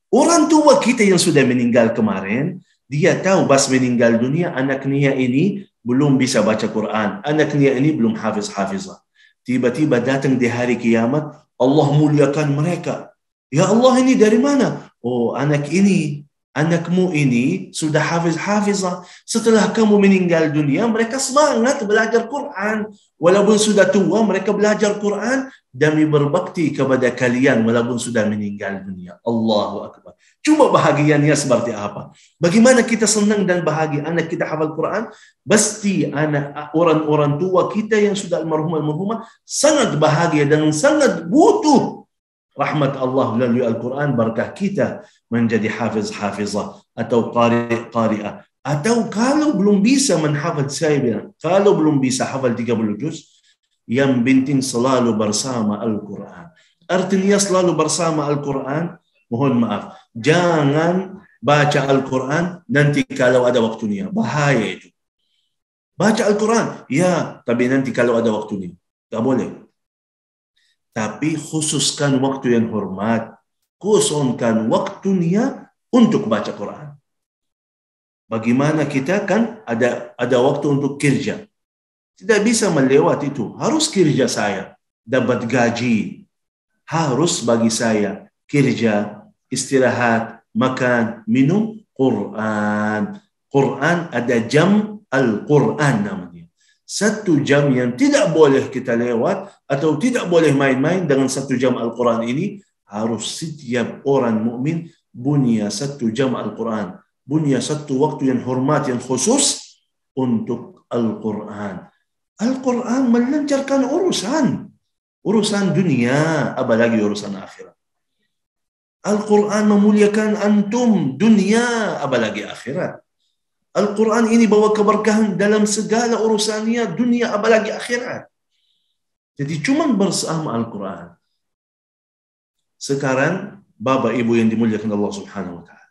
Speaker 2: Orang tua kita yang sudah meninggal kemarin, dia tahu pas meninggal dunia anaknya ini belum bisa baca Quran, anaknya ini belum hafiz-hafizah. Tiba-tiba datang di hari kiamat, Allah muliakan mereka. Ya Allah, ini dari mana? Oh, anakmu ini sudah hafiz-hafizah. Setelah kamu meninggal dunia, mereka semangat belajar Quran. Walaupun sudah tua, mereka belajar Quran demi berbakti kepada kalian walaupun sudah meninggal dunia. Allahu Akbar. Coba bahagianya seperti apa? Bagaimana kita senang dan bahagia anak kita hafal Quran? Pasti anak orang-orang tua kita yang sudah almarhumah sangat bahagia dan sangat butuh rahmat Allah melalui Al-Quran, berkah kita menjadi hafiz-hafizah atau qari'ah. Atau kalau belum bisa menghafal, saya bilang, kalau belum bisa hafal 30 juz, yang penting selalu bersama Al-Quran. Artinya selalu bersama Al-Quran, mohon maaf, jangan baca Al-Quran nanti kalau ada waktunya. Bahaya itu. Baca Al-Quran, ya, tapi nanti kalau ada waktunya. Tak boleh. Tapi khususkan waktu yang hormat, kosongkan waktunya untuk baca Quran. Bagaimana kita kan ada waktu untuk kerja. Tidak bisa melewati itu. Harus kerja saya, dapat gaji. Harus bagi saya kerja, istirahat, makan, minum, Quran. Quran ada jam Al-Quran namanya. 1 jam yang tidak boleh kita lewat atau tidak boleh main-main dengan 1 jam Al-Quran ini. Harus setiap orang mukmin punya 1 jam Al-Quran, punya 1 waktu yang hormat, yang khusus untuk Al-Quran. Al-Quran melancarkan urusan dunia, apalagi urusan akhirat. Al-Quran memuliakan antum dunia, apalagi akhirat. Al-Quran ini bawa keberkahan dalam segala urusannya, dunia apalagi akhirat. Jadi cuma bersama Al-Quran. Sekarang, Bapak Ibu yang dimuliakan Allah Subhanahu wa ta'ala.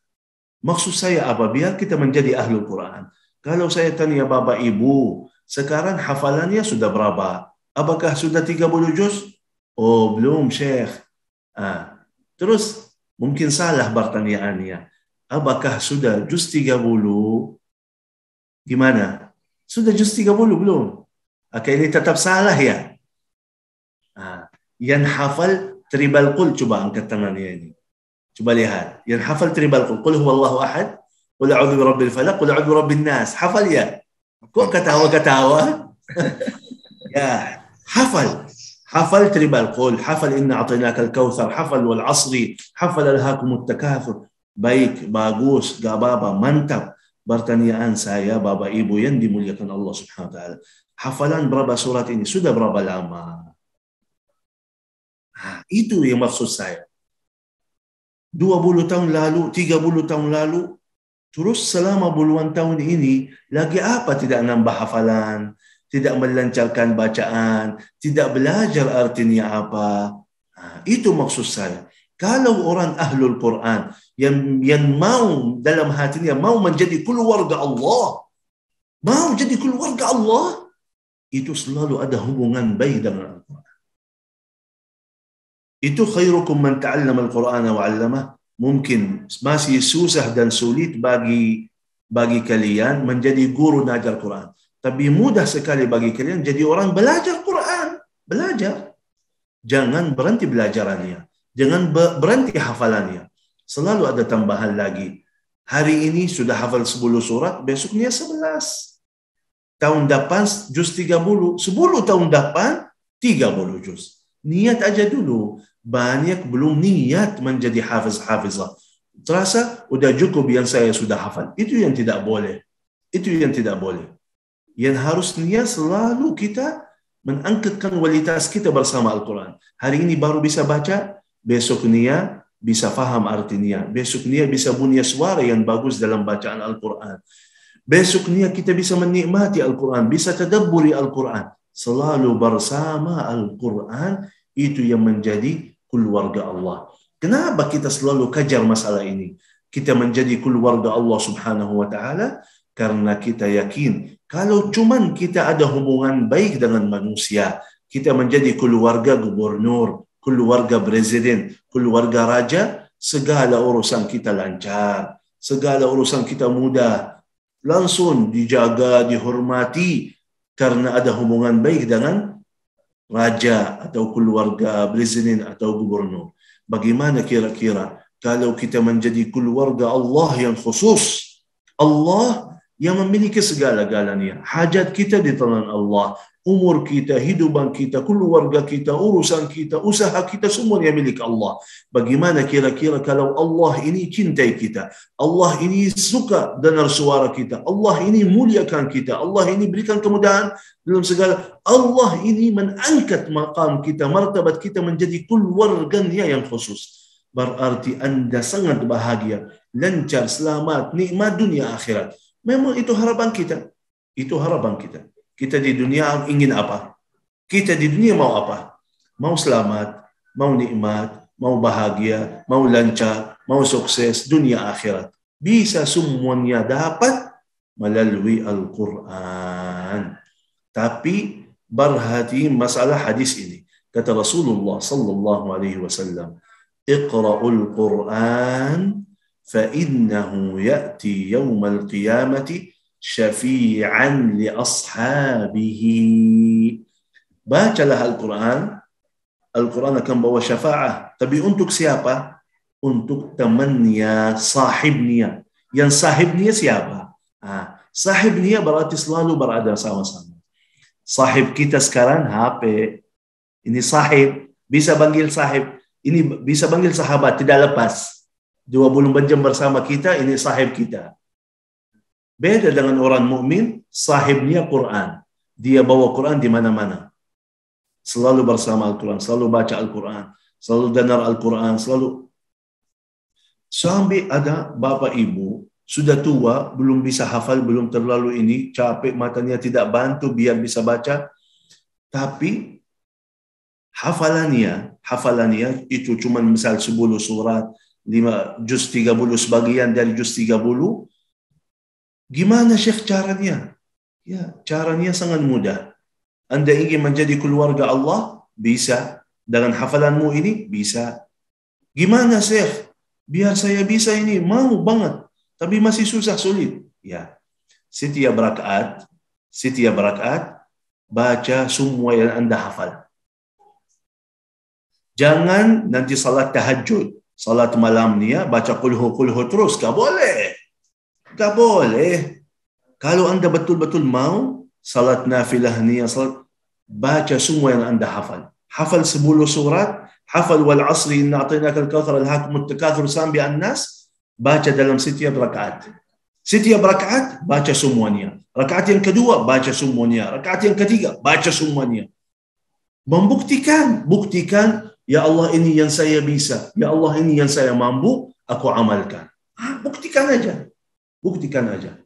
Speaker 2: Maksud saya apa? Biar kita menjadi ahlul Quran. Kalau saya tanya Bapak Ibu, sekarang hafalannya sudah berapa? Apakah sudah 30 juz? Oh, belum, Syekh. Terus, mungkin salah pertanyaannya. Apakah sudah juz 30? Gimana? Sudah juz 30 belum? Ini tetap salah ya? Yang hafal tribal qul, coba angkat tangannya ini. Coba lihat. Yang hafal tribal qul. Qul huwallahu ahad. Qul a'udzu birabbil falaq. Qul a'udzu birabbin nas. Hafal ya? Kok ketawa-ketawa? Ya, hafal. Hafal tribal qul, hafal inna a'tainakal kautsar, hafal wal asri, hafal alhaakumut takatsur. Baik, bagus, gak apa-apa, mantap. Pertanyaan saya, Bapak Ibu yang dimuliakan Allah Subhanahu wa taala. Hafalan berapa surat ini? Sudah berapa lama? Nah, itu yang maksud saya. 20 tahun lalu, 30 tahun lalu, terus selama puluhan tahun ini, lagi apa tidak nambah hafalan, tidak melancarkan bacaan, tidak belajar artinya apa. Nah, itu maksud saya. Kalau orang ahlul Quran yang mau dalam hatinya mau menjadi keluarga Allah, mau jadi keluarga Allah, itu selalu ada hubungan baik dengan Al-Quran. Itu khairukum man ta'allama al-Qur'ana wa 'allamah. Mungkin masih susah dan sulit bagi kalian menjadi guru ngajar Quran. Tapi mudah sekali bagi kalian jadi orang belajar Quran. Belajar. Jangan berhenti belajarannya. Jangan berhenti hafalannya. Selalu ada tambahan lagi. Hari ini sudah hafal 10 surat, besoknya 11. Tahun depan juz 30. 10 tahun depan 30 juz. Niat aja dulu. Banyak belum niat menjadi hafiz-hafizah. Terasa udah cukup yang saya sudah hafal. Itu yang tidak boleh. Itu yang tidak boleh. Yang harus niat selalu kita mengangkatkan kualitas kita bersama Al-Quran. Hari ini baru bisa baca, besok niat bisa faham artinya. Besok niat bisa punya suara yang bagus dalam bacaan Al-Quran. Besok niat kita bisa menikmati Al-Quran, bisa tadabburi Al-Quran. Selalu bersama Al-Quran, itu yang menjadi keluarga Allah. Kenapa kita selalu kejar masalah ini? Kita menjadi keluarga Allah Subhanahu wa taala karena kita yakin kalau cuman kita ada hubungan baik dengan manusia, kita menjadi keluarga gubernur, keluarga presiden, keluarga raja, segala urusan kita lancar, segala urusan kita mudah, langsung dijaga, dihormati karena ada hubungan baik dengan raja atau keluarga presiden atau gubernur. Bagaimana kira-kira kalau kita menjadi keluarga Allah yang khusus? Allah yang memiliki segala-galanya. Hajat kita di tangan Allah. Umur kita, hidupan kita, keluarga kita, urusan kita, usaha kita, semuanya milik Allah. Bagaimana kira-kira kalau Allah ini cintai kita? Allah ini suka dengar suara kita. Allah ini muliakan kita. Allah ini berikan kemudahan dalam segala. Allah ini mengangkat maqam kita, martabat kita menjadi keluarganya yang khusus. Berarti Anda sangat bahagia, lancar, selamat, nikmat dunia akhirat. Memang itu harapan kita. Itu harapan kita. Kita di dunia ingin apa? Kita di dunia mau apa? Mau selamat, mau nikmat, mau bahagia, mau lancar, mau sukses dunia akhirat. Bisa semuanya dapat melalui Al-Quran. Tapi berhati masalah hadis ini. Kata Rasulullah sallallahu alaihi wasallam, "Iqra'ul Quran فإنه يأتي يوم القيامة شفيعا لأصحابه." Bacalah Al-Quran. Al-Quran akan bawa syafaat. Tapi untuk siapa? Untuk temannya, sahibnya. Yang sahibnya siapa? Sahibnya berarti selalu berada sama-sama. Sahib kita sekarang HP. Ini sahib. Bisa panggil sahib. Ini bisa panggil sahabat. Tidak lepas. 24 jam bersama kita, ini sahib kita. Beda dengan orang mukmin, sahibnya Quran. Dia bawa Quran di mana-mana. Selalu bersama Al-Quran, selalu baca Al-Quran, selalu dengar Al-Quran, selalu. Sampai ada bapak ibu, sudah tua, belum bisa hafal, belum terlalu ini, capek, matanya tidak bantu biar bisa baca. Tapi hafalannya itu cuma misal 10 surat, 5 juz 30, sebagian dari juz 30. Gimana Syekh caranya? Ya, caranya sangat mudah. Anda ingin menjadi keluarga Allah? Bisa. Dengan hafalanmu ini? Bisa. Gimana Syekh? Biar saya bisa ini. Mau banget. Tapi masih susah, sulit. Ya. Setiap rakaat, baca semua yang Anda hafal. Jangan nanti salat tahajud, salat malam ni baca kulhu terus. Gak boleh. Kalau Anda betul-betul mau salat nafilah ni, salat, baca semua yang Anda hafal. hafal 10 surat, hafal wal asri inna a'tainaka al-kautsar alhaakumut takatsur sampai an-nas, baca dalam setiap rakaat. Setiap rakaat baca semuanya. Rakaat yang kedua baca semuanya. Rakaat yang ketiga baca semuanya. Buktikan, ya Allah ini yang saya bisa, ya Allah ini yang saya mampu, aku amalkan. Buktikan aja.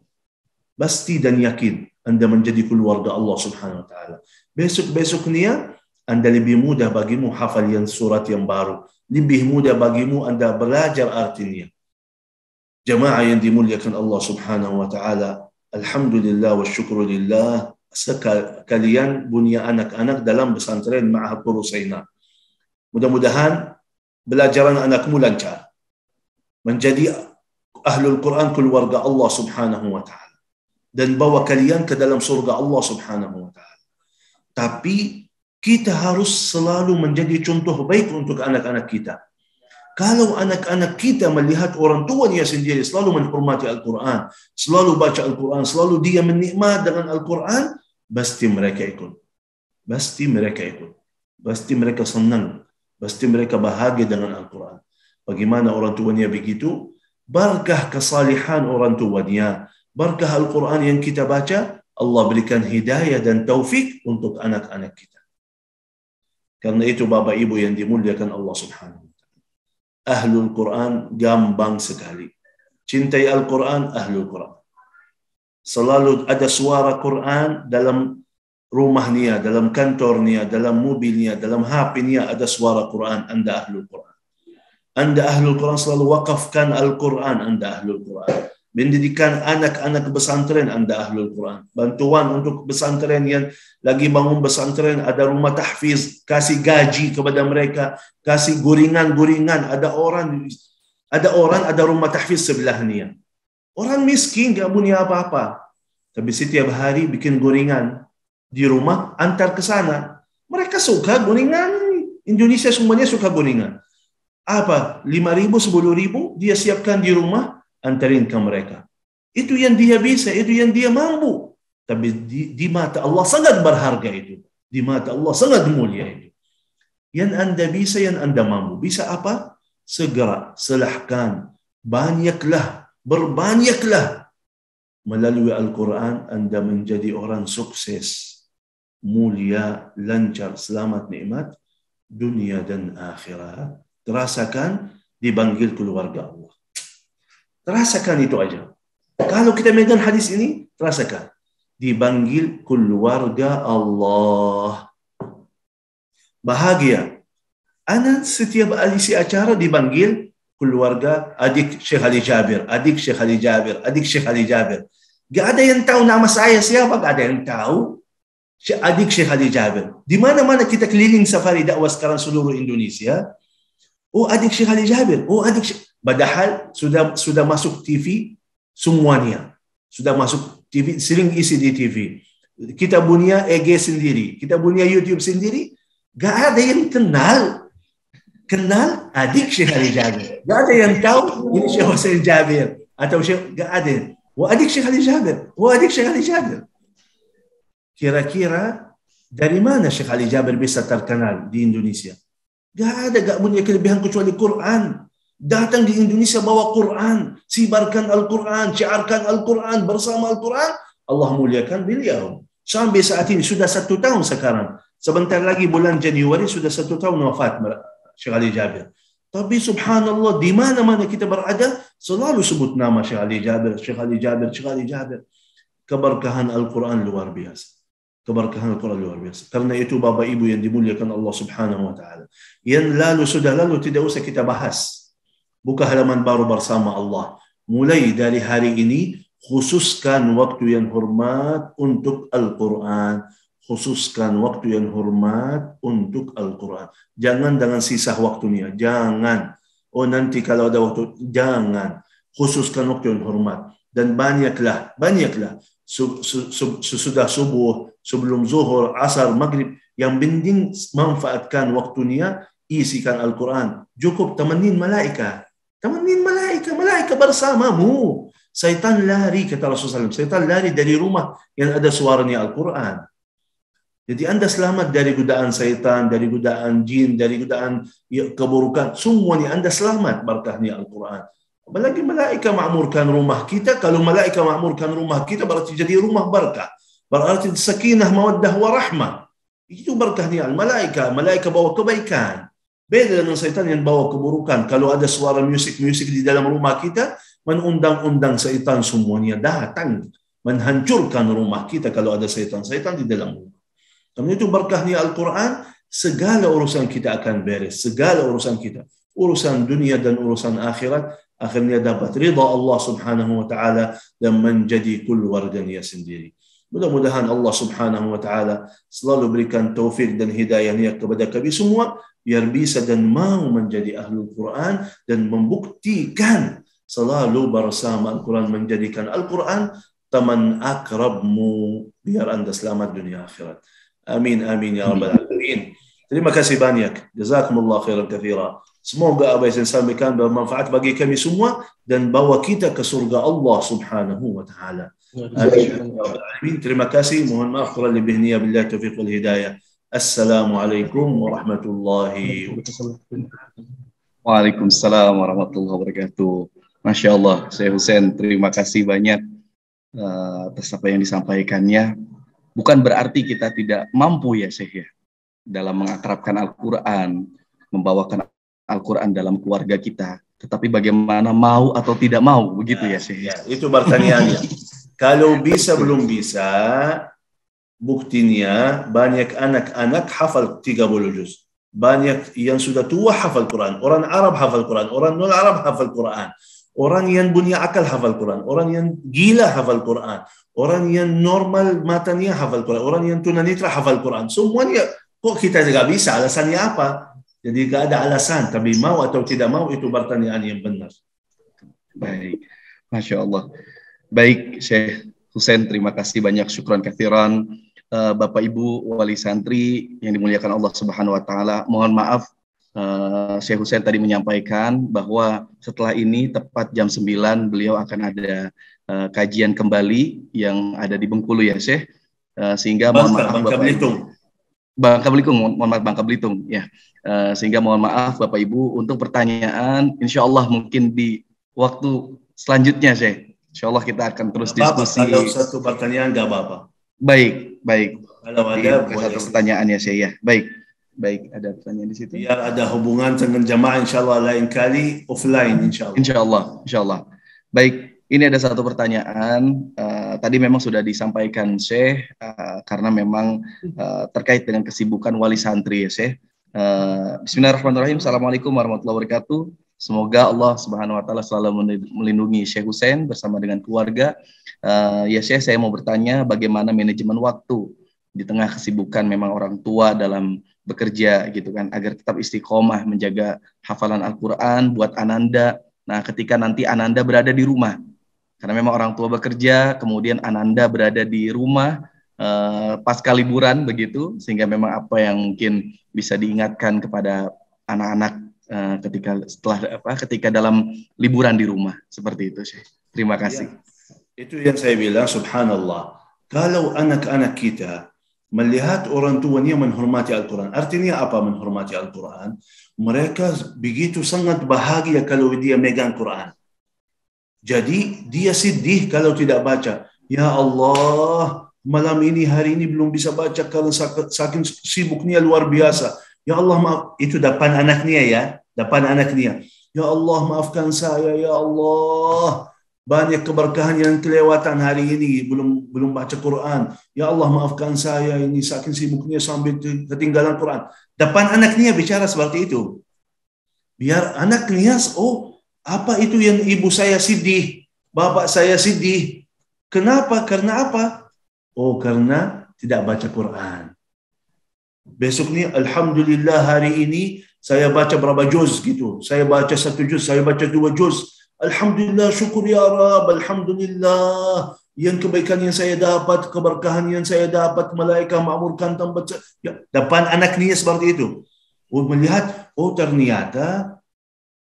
Speaker 2: Pasti dan yakin Anda menjadi keluarga Allah Subhanahu wa taala. Besok-besoknya Anda lebih mudah bagimu hafal yang surat yang baru. Lebih mudah bagimu Anda belajar artinya. Jemaah yang dimuliakan Allah Subhanahu wa taala, alhamdulillah wa syukrulillah, kalian punya anak-anak dalam pesantren Ma'had Qurusaina. Mudah-mudahan belajaran anakmu lancar. Menjadi ahlul Quran, keluarga Allah Subhanahu wa taala. Dan bawa kalian ke dalam surga Allah Subhanahu wa taala. Tapi kita harus selalu menjadi contoh baik untuk anak-anak kita. Kalau anak-anak kita melihat orang tuanya sendiri selalu menghormati Al-Quran, selalu baca Al-Quran, selalu dia menikmati dengan Al-Quran, pasti mereka ikut. Pasti mereka senang. Pasti mereka bahagia dengan Al-Quran. Bagaimana orang tuanya begitu? Berkah kesalihan orang tuanya, berkah Al-Quran yang kita baca, Allah berikan hidayah dan taufik untuk anak-anak kita. Karena itu Bapak Ibu yang dimuliakan Allah Subhanahu wa taala. Ahlul Quran gampang sekali. Cintai Al-Quran, Ahlul Quran. Selalu ada suara Quran dalam rumahnya, dalam kantornya, dalam mobilnya, dalam HP-nya ada suara Quran, Anda Ahlul Quran. Anda Ahlul Quran selalu wakafkan Al-Quran, Anda Ahlul Quran. Pendidikan anak-anak pesantren, Anda Ahlul Quran. Bantuan untuk pesantren yang lagi bangun pesantren, ada rumah tahfiz, kasih gaji kepada mereka, kasih gorengan-gorengan. Ada orang ada rumah tahfiz sebelahnya. Orang miskin, gak punya apa-apa. Tapi setiap hari bikin gorengan di rumah, antar ke sana. Mereka suka gorengan. Indonesia semuanya suka gorengan. Apa? 5.000, 10.000 dia siapkan di rumah, antarin ke mereka. Itu yang dia bisa, itu yang dia mampu. Tapi di mata Allah sangat berharga itu. Di mata Allah sangat mulia itu. Yang Anda bisa, yang Anda mampu. Bisa apa? Segera selahkan. Berbanyaklah. Melalui Al-Quran Anda menjadi orang sukses, mulia, lancar, selamat, nikmat dunia dan akhirat. Terasakan dipanggil keluarga Allah. Terasakan itu aja. Kalau kita megang hadis ini, terasakan dipanggil keluarga Allah. Bahagia. Anak setiap isi acara dipanggil keluarga adik Syekh Ali Jabir, adik Syekh Ali Jabir, adik Syekh Ali Jabir. Gak ada yang tahu nama saya siapa, gak ada yang tahu. Adik Syekh Ali Jabir. Di mana-mana kita keliling safari dakwah sekarang seluruh Indonesia. Oh, adik Syekh Ali Jabir. Oh, adik Syekh. Padahal sudah masuk TV semuanya. Sudah masuk TV, sering isi di TV. Kita punya EG sendiri, kita punya YouTube sendiri. Gak ada yang kenal adik Syekh Ali Jabir. Gak ada yang tahu ini Syekh Hussein Jabir atau Syekh, gak ada. Wah, adik Syekh Ali Jabir. Wah, adik Syekh Ali Jabir. Kira-kira dari mana Syekh Ali Jabir bisa terkenal di Indonesia? Gak ada, gak punya kelebihan kecuali Quran. Datang di Indonesia bawa Quran, sibarkan Al-Quran, syiarkan Al-Quran, bersama Al-Quran, Allah muliakan beliau. Sampai saat ini sudah 1 tahun sekarang. Sebentar lagi bulan Januari sudah 1 tahun wafat Syekh Ali Jabir. Tapi subhanallah, di mana-mana kita berada, selalu sebut nama Syekh Ali Jabir, Syekh Ali Jabir, Syekh Ali Jabir. Keberkahan Al-Quran luar biasa. Keberkahan Al-Quran luar biasa. Karena itu Bapak Ibu yang dimuliakan Allah Subhanahu wa taala. Yang lalu sudah lalu tidak usah kita bahas. Buka halaman baru bersama Allah. Mulai dari hari ini, khususkan waktu yang hormat untuk Al-Quran. Khususkan waktu yang hormat untuk Al-Quran. Jangan dengan sisa waktunya. Jangan. Oh, nanti kalau ada waktu. Jangan. Khususkan waktu yang hormat. Dan banyaklah. Sesudah subuh, sebelum zuhur, asar, maghrib. Yang penting manfaatkan waktunya. Isikan Al-Quran. Cukup temenin malaikat. Temenin malaikat bersamamu. Syaitan lari, kata Rasulullah SAW. Syaitan lari dari rumah yang ada suaranya Al-Quran. Jadi Anda selamat dari godaan syaitan, dari godaan jin, dari godaan keburukan. Semuanya Anda selamat berkahnya Al-Quran. Apalagi malaikat makmurkan rumah kita. Kalau malaikat makmurkan rumah kita berarti jadi rumah berkah. Berarti sakinah, mawaddah, warahmah. Itu berkahnya malaikat. Malaikat bawa kebaikan. Beda dengan syaitan yang bawa keburukan. Kalau ada suara musik-musik di dalam rumah kita, menundang-undang syaitan semuanya datang. Menghancurkan rumah kita kalau ada syaitan di dalam rumah. Karena itu berkahnya Al-Quran, segala urusan kita akan beres. Segala urusan kita. Urusan dunia dan urusan akhirat, akhirnya dapat ridha Allah subhanahu wa ta'ala dan menjadi keluarganya sendiri. Mudah-mudahan Allah subhanahu wa ta'ala selalu berikan taufik dan hidayahnya kepada kami semua, biar bisa dan mau menjadi ahlul Quran dan membuktikan selalu bersama Al-Quran, menjadikan Al-Quran teman akrabmu, biar Anda selamat dunia akhirat. Amin, amin ya rabbal alamin. Terima kasih banyak. Jazakumullah khairan katsira. Semoga apa yang saya sampaikan bermanfaat bagi kami semua dan bawa kita ke surga Allah subhanahu wa ta'ala. Amin ya rabbal alamin. Terima kasih. Mohon maaf kurang lebihnya, billahi taufiq wal hidayah. Assalamualaikum warahmatullahi wabarakatuh.
Speaker 1: Waalaikumsalam warahmatullahi wabarakatuh. Masya Allah, Syekh Husain, terima kasih banyak atas apa yang disampaikannya. Bukan berarti kita tidak mampu ya Syekh ya, dalam mengakrabkan Al-Quran, membawakan Al-Quran dalam keluarga kita. Tetapi bagaimana mau atau tidak mau, begitu ya Syekh?
Speaker 2: Ya, itu pertanyaannya. Kalau bisa belum bisa, buktinya banyak anak-anak hafal 30 juz. Banyak yang sudah tua hafal Quran. Orang Arab hafal Quran, orang non-Arab hafal Quran. Orang yang punya akal hafal Quran, orang yang gila hafal Quran, orang yang normal matanya hafal Quran, orang yang tunanetra hafal Quran. Semuanya kok kita tidak bisa, alasannya apa? Jadi tidak ada alasan, tapi mau atau tidak mau itu pertanyaan yang benar.
Speaker 1: Baik, Masya Allah. Baik, Syekh Husain, terima kasih banyak, syukran katsiran. Bapak Ibu wali santri yang dimuliakan Allah Subhanahu wa taala, mohon maaf Syekh Husain tadi menyampaikan bahwa setelah ini tepat jam 9 beliau akan ada kajian kembali yang ada di Bengkulu ya Syekh, sehingga mohon maaf
Speaker 2: Bangka Belitung.
Speaker 1: Bangka Belitung, mohon maaf Bangka Belitung ya. Sehingga mohon maaf Bapak Ibu untuk pertanyaan, insya Allah mungkin di waktu selanjutnya Syekh. Insya Allah kita akan terus diskusi.
Speaker 2: Kalau satu pertanyaan nggak apa-apa.
Speaker 1: Baik.
Speaker 2: Kalau ada
Speaker 1: satu pertanyaan ya Syekh ya. Baik, ada pertanyaan di situ.
Speaker 2: Biar ada hubungan dengan jamaah, insya Allah lain kali offline, insya Allah.
Speaker 1: Insya Allah. Baik, ini ada satu pertanyaan. Tadi memang sudah disampaikan Syekh, karena memang terkait dengan kesibukan wali santri ya Syekh. Bismillahirrahmanirrahim. Assalamualaikum warahmatullahi wabarakatuh. Semoga Allah Subhanahu wa taala selalu melindungi Syekh Husain bersama dengan keluarga. Ya Syekh, saya mau bertanya bagaimana manajemen waktu di tengah kesibukan memang orang tua dalam bekerja gitu kan, agar tetap istiqomah menjaga hafalan Al-Quran buat Ananda. Nah, ketika nanti Ananda berada di rumah, karena memang orang tua bekerja, kemudian Ananda berada di rumah pasca liburan begitu, sehingga memang apa yang mungkin bisa diingatkan kepada anak-anak ketika dalam liburan di rumah seperti itu Syekh. Terima kasih.
Speaker 2: Ya, itu yang saya bilang, subhanallah. Kalau anak-anak kita melihat orang tuanya menghormati Al-Quran. Artinya apa menghormati Al-Quran? Mereka begitu sangat bahagia kalau dia megang Quran. Jadi dia sedih kalau tidak baca. Ya Allah, malam ini, hari ini belum bisa baca kalau saking sibuknya luar biasa. Ya Allah, maaf. Itu depan anaknya ya. Depan anaknya. Ya Allah, maafkan saya. Ya Allah, banyak keberkahan yang kelewatan hari ini, belum baca Quran. Ya Allah, maafkan saya, ini saking sibuknya sampai ketinggalan Quran. Depan anaknya bicara seperti itu. Biar anak lihat, oh, apa itu yang ibu saya sedih, bapak saya sedih. Kenapa? Karena apa? Oh, karena tidak baca Quran. Besoknya, alhamdulillah hari ini saya baca berapa juz gitu. Saya baca 1 juz, saya baca 2 juz. Alhamdulillah, syukur ya Rab, alhamdulillah. Yang kebaikan yang saya dapat, keberkahan yang saya dapat, malaikat ma'murkan tempat ya, depan anaknya seperti itu. Oh, melihat, oh ternyata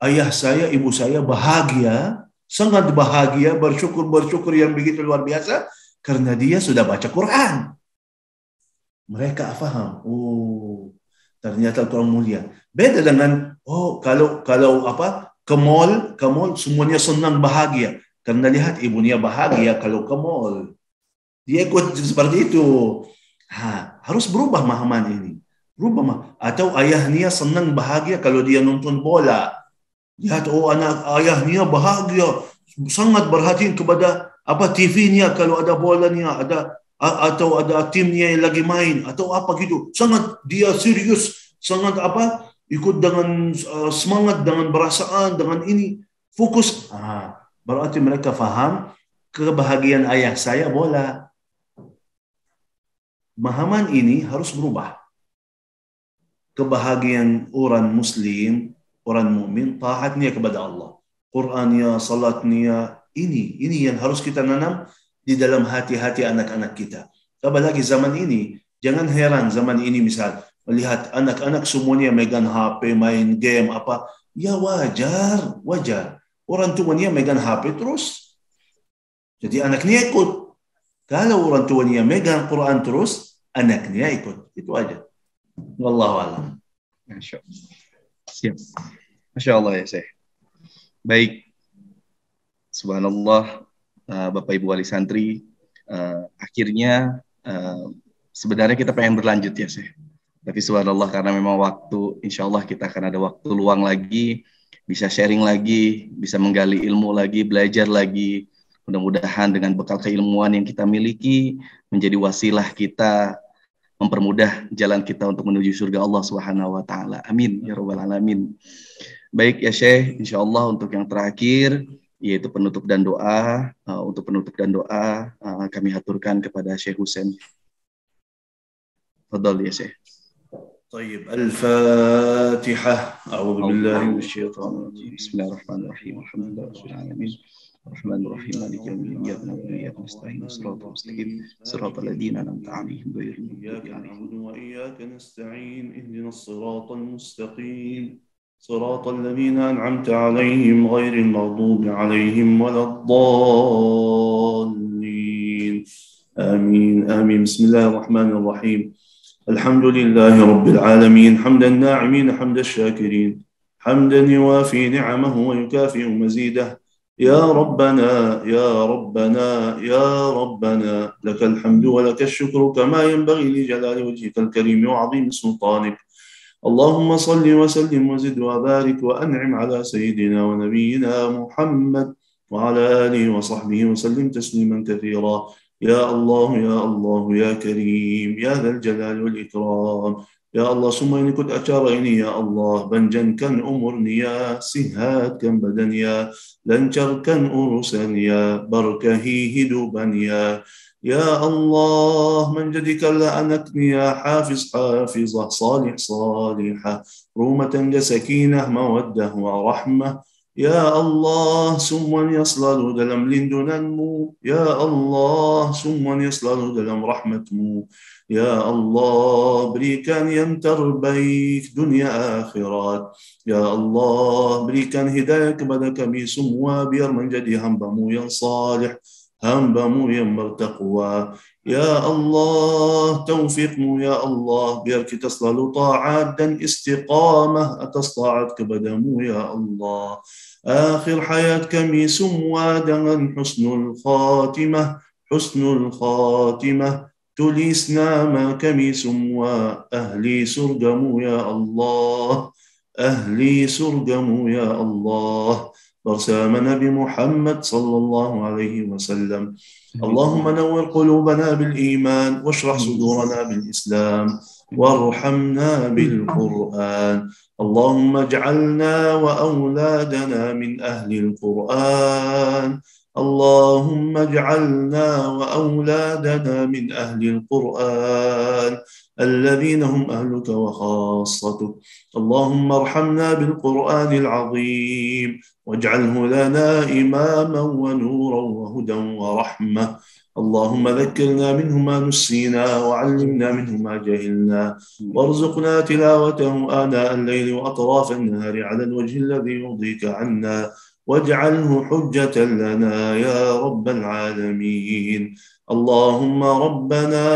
Speaker 2: ayah saya, ibu saya bahagia, sangat bahagia, bersyukur yang begitu luar biasa, karena dia sudah baca Quran. Mereka faham. Oh, ternyata Al-Quran mulia. Beda dengan kalau apa? Ke mall semuanya senang bahagia. Karena lihat ibunya bahagia kalau ke mall. Dia ikut seperti itu. Harus berubah mahaman ini. Atau ayahnya senang bahagia kalau dia nonton bola. Lihat anak ayahnya bahagia, sangat berhati kepada apa TV-nya kalau ada bolanya, atau ada timnya yang lagi main atau apa gitu. Sangat dia serius, sangat ikut dengan semangat, dengan perasaan, dengan ini fokus. Berarti mereka faham kebahagiaan ayah saya bola. Mahaman ini harus berubah. Kebahagiaan orang muslim, orang mukmin, taatnya kepada Allah. Qur'annya, salatnya, ini yang harus kita nanam di dalam hati-hati anak-anak kita. Apalagi zaman ini, jangan heran zaman ini misal melihat anak-anak semuanya megang HP, main game apa, ya wajar. Orang tuanya megang HP terus. Jadi anaknya ikut. Kalau orang tuanya megang Quran terus, anaknya ikut. Itu aja. Wallahu a'lam.
Speaker 1: Masya Allah. Siap. Masya Allah ya Syekh. Baik. Subhanallah, Bapak Ibu Wali Santri, akhirnya sebenarnya kita pengen berlanjut ya Syekh. Tapi subhanallah karena memang waktu, insya Allah kita akan ada waktu luang lagi, bisa sharing lagi, bisa menggali ilmu lagi, belajar lagi. Mudah-mudahan dengan bekal keilmuan yang kita miliki, menjadi wasilah kita mempermudah jalan kita untuk menuju surga Allah Subhanahu wa taala. Amin ya rabbal alamin. Baik ya Syekh, insyaallah untuk yang terakhir yaitu penutup dan doa. Untuk penutup dan doa kami haturkan kepada Syekh Husain. Fadhal ya Syekh.
Speaker 2: طيب الفاتحة. أعوذ بالله من
Speaker 1: الشيطان الرجيم. بسم الله الرحمن الرحيم. الحمد لله رب العالمين. الرحمن الرحيم مالك يوم الدين إياك نعبد وإياك نستعين صراط المستقيم صراط الذين أنعمت عليهم غير المغضوب عليهم
Speaker 2: وإياك نستعين اهدنا الصراط المستقيم صراط الذين أنعمت عليهم غير المغضوب عليهم ولا الضالين آمين. بسم الله الرحمن الرحيم. الحمد لله رب العالمين حمد الناعمين حمد الشاكرين حمدا يوافي نعمه ويكافئ مزيده يا ربنا لك الحمد ولك الشكر كما ينبغي لجلال وجهك الكريم وعظيم سلطانك. اللهم صل وسلم وزد وبارك وأنعم على سيدنا ونبينا محمد وعلى آله وصحبه وسلم تسليما كثيرا. يا الله يا كريم يا ذا الجلال والإكرام. يا الله سمع إني كنت أشاريني يا الله بنجن كان أمرني يا سهاد كان بدنيا لنجر كان أرسنيا بركهي هدوبنيا. يا الله من جدك لأنكني يا حافظة صالحة رومة سكينة مودة ورحمة. يا الله سمن يصلل دلم لندنمو. يا الله سمن يصلل دلم رحمتمو. يا الله بريكان ينتر بيك دنيا آخرات. يا الله بريكان هدايك بدك بسموا بير من جدي هم بمو صالح هم بمو يمر تقوى. يا الله توفيقمو يا الله بيرك تصلل طاعات دن استقامة أتصطاعت كبدمو يا الله. آخر حياتك سموا دن حسن الخاتمة تليسنا ما كمي سموا أهلي سرقمو يا الله. أهلي سرقمو يا الله. برسام نبي محمد صلى الله عليه وسلم. اللهم نور قلوبنا بالإيمان واشرح صدورنا بالإسلام وارحمنا بالقرآن. اللهم اجعلنا وأولادنا من أهل القرآن. اللهم اجعلنا وأولادنا من أهل القرآن الذين هم أهلك وخاصتك. اللهم ارحمنا بالقرآن العظيم واجعله لنا إماما ونورا وهدى ورحمة. اللهم ذكرنا منه ما نسينا وعلمنا منه ما جهلنا وارزقنا تلاوته آناء الليل وأطراف النهار على الوجه الذي يرضيك عنا واجعله حجة لنا يا رب العالمين. اللهم ربنا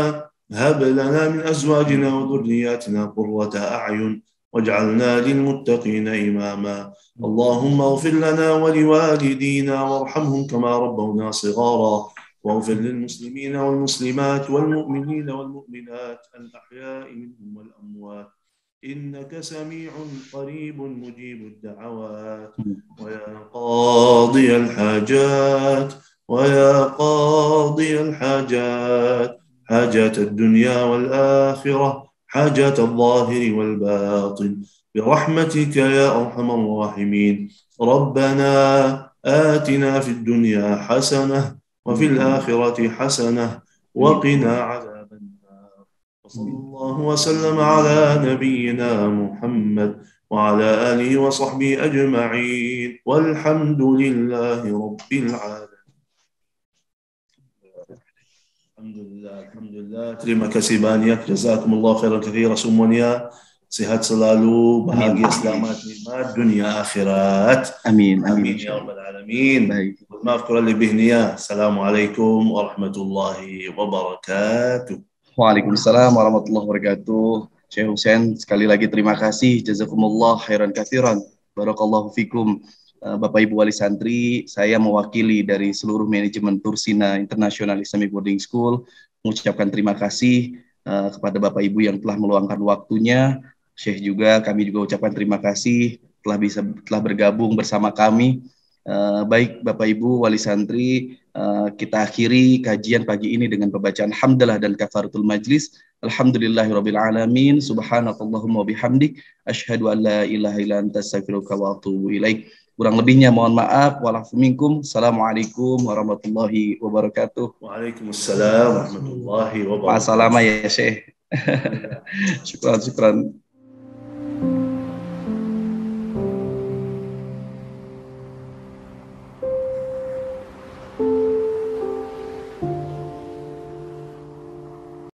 Speaker 2: هب لنا من أزواجنا وذرياتنا قرة أعين واجعلنا للمتقين إماما. اللهم اغفر لنا ولوالدينا وارحمهم كما ربونا صغارا، واغفر للمسلمين والمسلمات والمؤمنين والمؤمنات الأحياء منهم والأموات، إنك سميع قريب مجيب الدعوات. ويا قاضي الحاجات، ويا قاضي الحاجات، حاجات الدنيا والآخرة، حاجات الظاهر والباطن، برحمتك يا أرحم الراحمين. ربنا آتنا في الدنيا حسنة وفي الآخرة حسنة وقنا عذاب النار. وصلى الله وسلم على نبينا محمد وعلى آله وصحبه أجمعين، والحمد لله رب العالمين. Alhamdulillah. Terima kasih banyak. Jazakumullah khairan katsira semuanya. Sehat selalu, bahagia, selamat, nikmat dunia akhirat.
Speaker 1: Amin.
Speaker 2: Amin ya rabbal alamin.
Speaker 1: Baik.
Speaker 2: Maaf kurang lebihnya. Assalamualaikum warahmatullahi wabarakatuh.
Speaker 1: Waalaikumsalam warahmatullahi wabarakatuh. Syekh Husain, sekali lagi terima kasih. Jazakumullah khairan katsiran. Barakallahu fikum. Bapak Ibu Wali Santri, saya mewakili dari seluruh manajemen Tursina International Islamic Boarding School mengucapkan terima kasih kepada Bapak Ibu yang telah meluangkan waktunya. Syekh juga, kami juga ucapkan terima kasih telah bergabung bersama kami. Baik Bapak Ibu Wali Santri, kita akhiri kajian pagi ini dengan pembacaan hamdalah dan kafaratul majlis. Alhamdulillahirabbil alamin. Subhanakallahumma wabihamdik asyhadu an la ilaha illa anta astaghfiruka wa atubu ilaik. Kurang lebihnya mohon maaf. Walafu minkum. Assalamualaikum warahmatullahi wabarakatuh.
Speaker 2: Waalaikumsalam warahmatullahi wabarakatuh.
Speaker 1: Ma'assalamah ya Syekh. Syukran.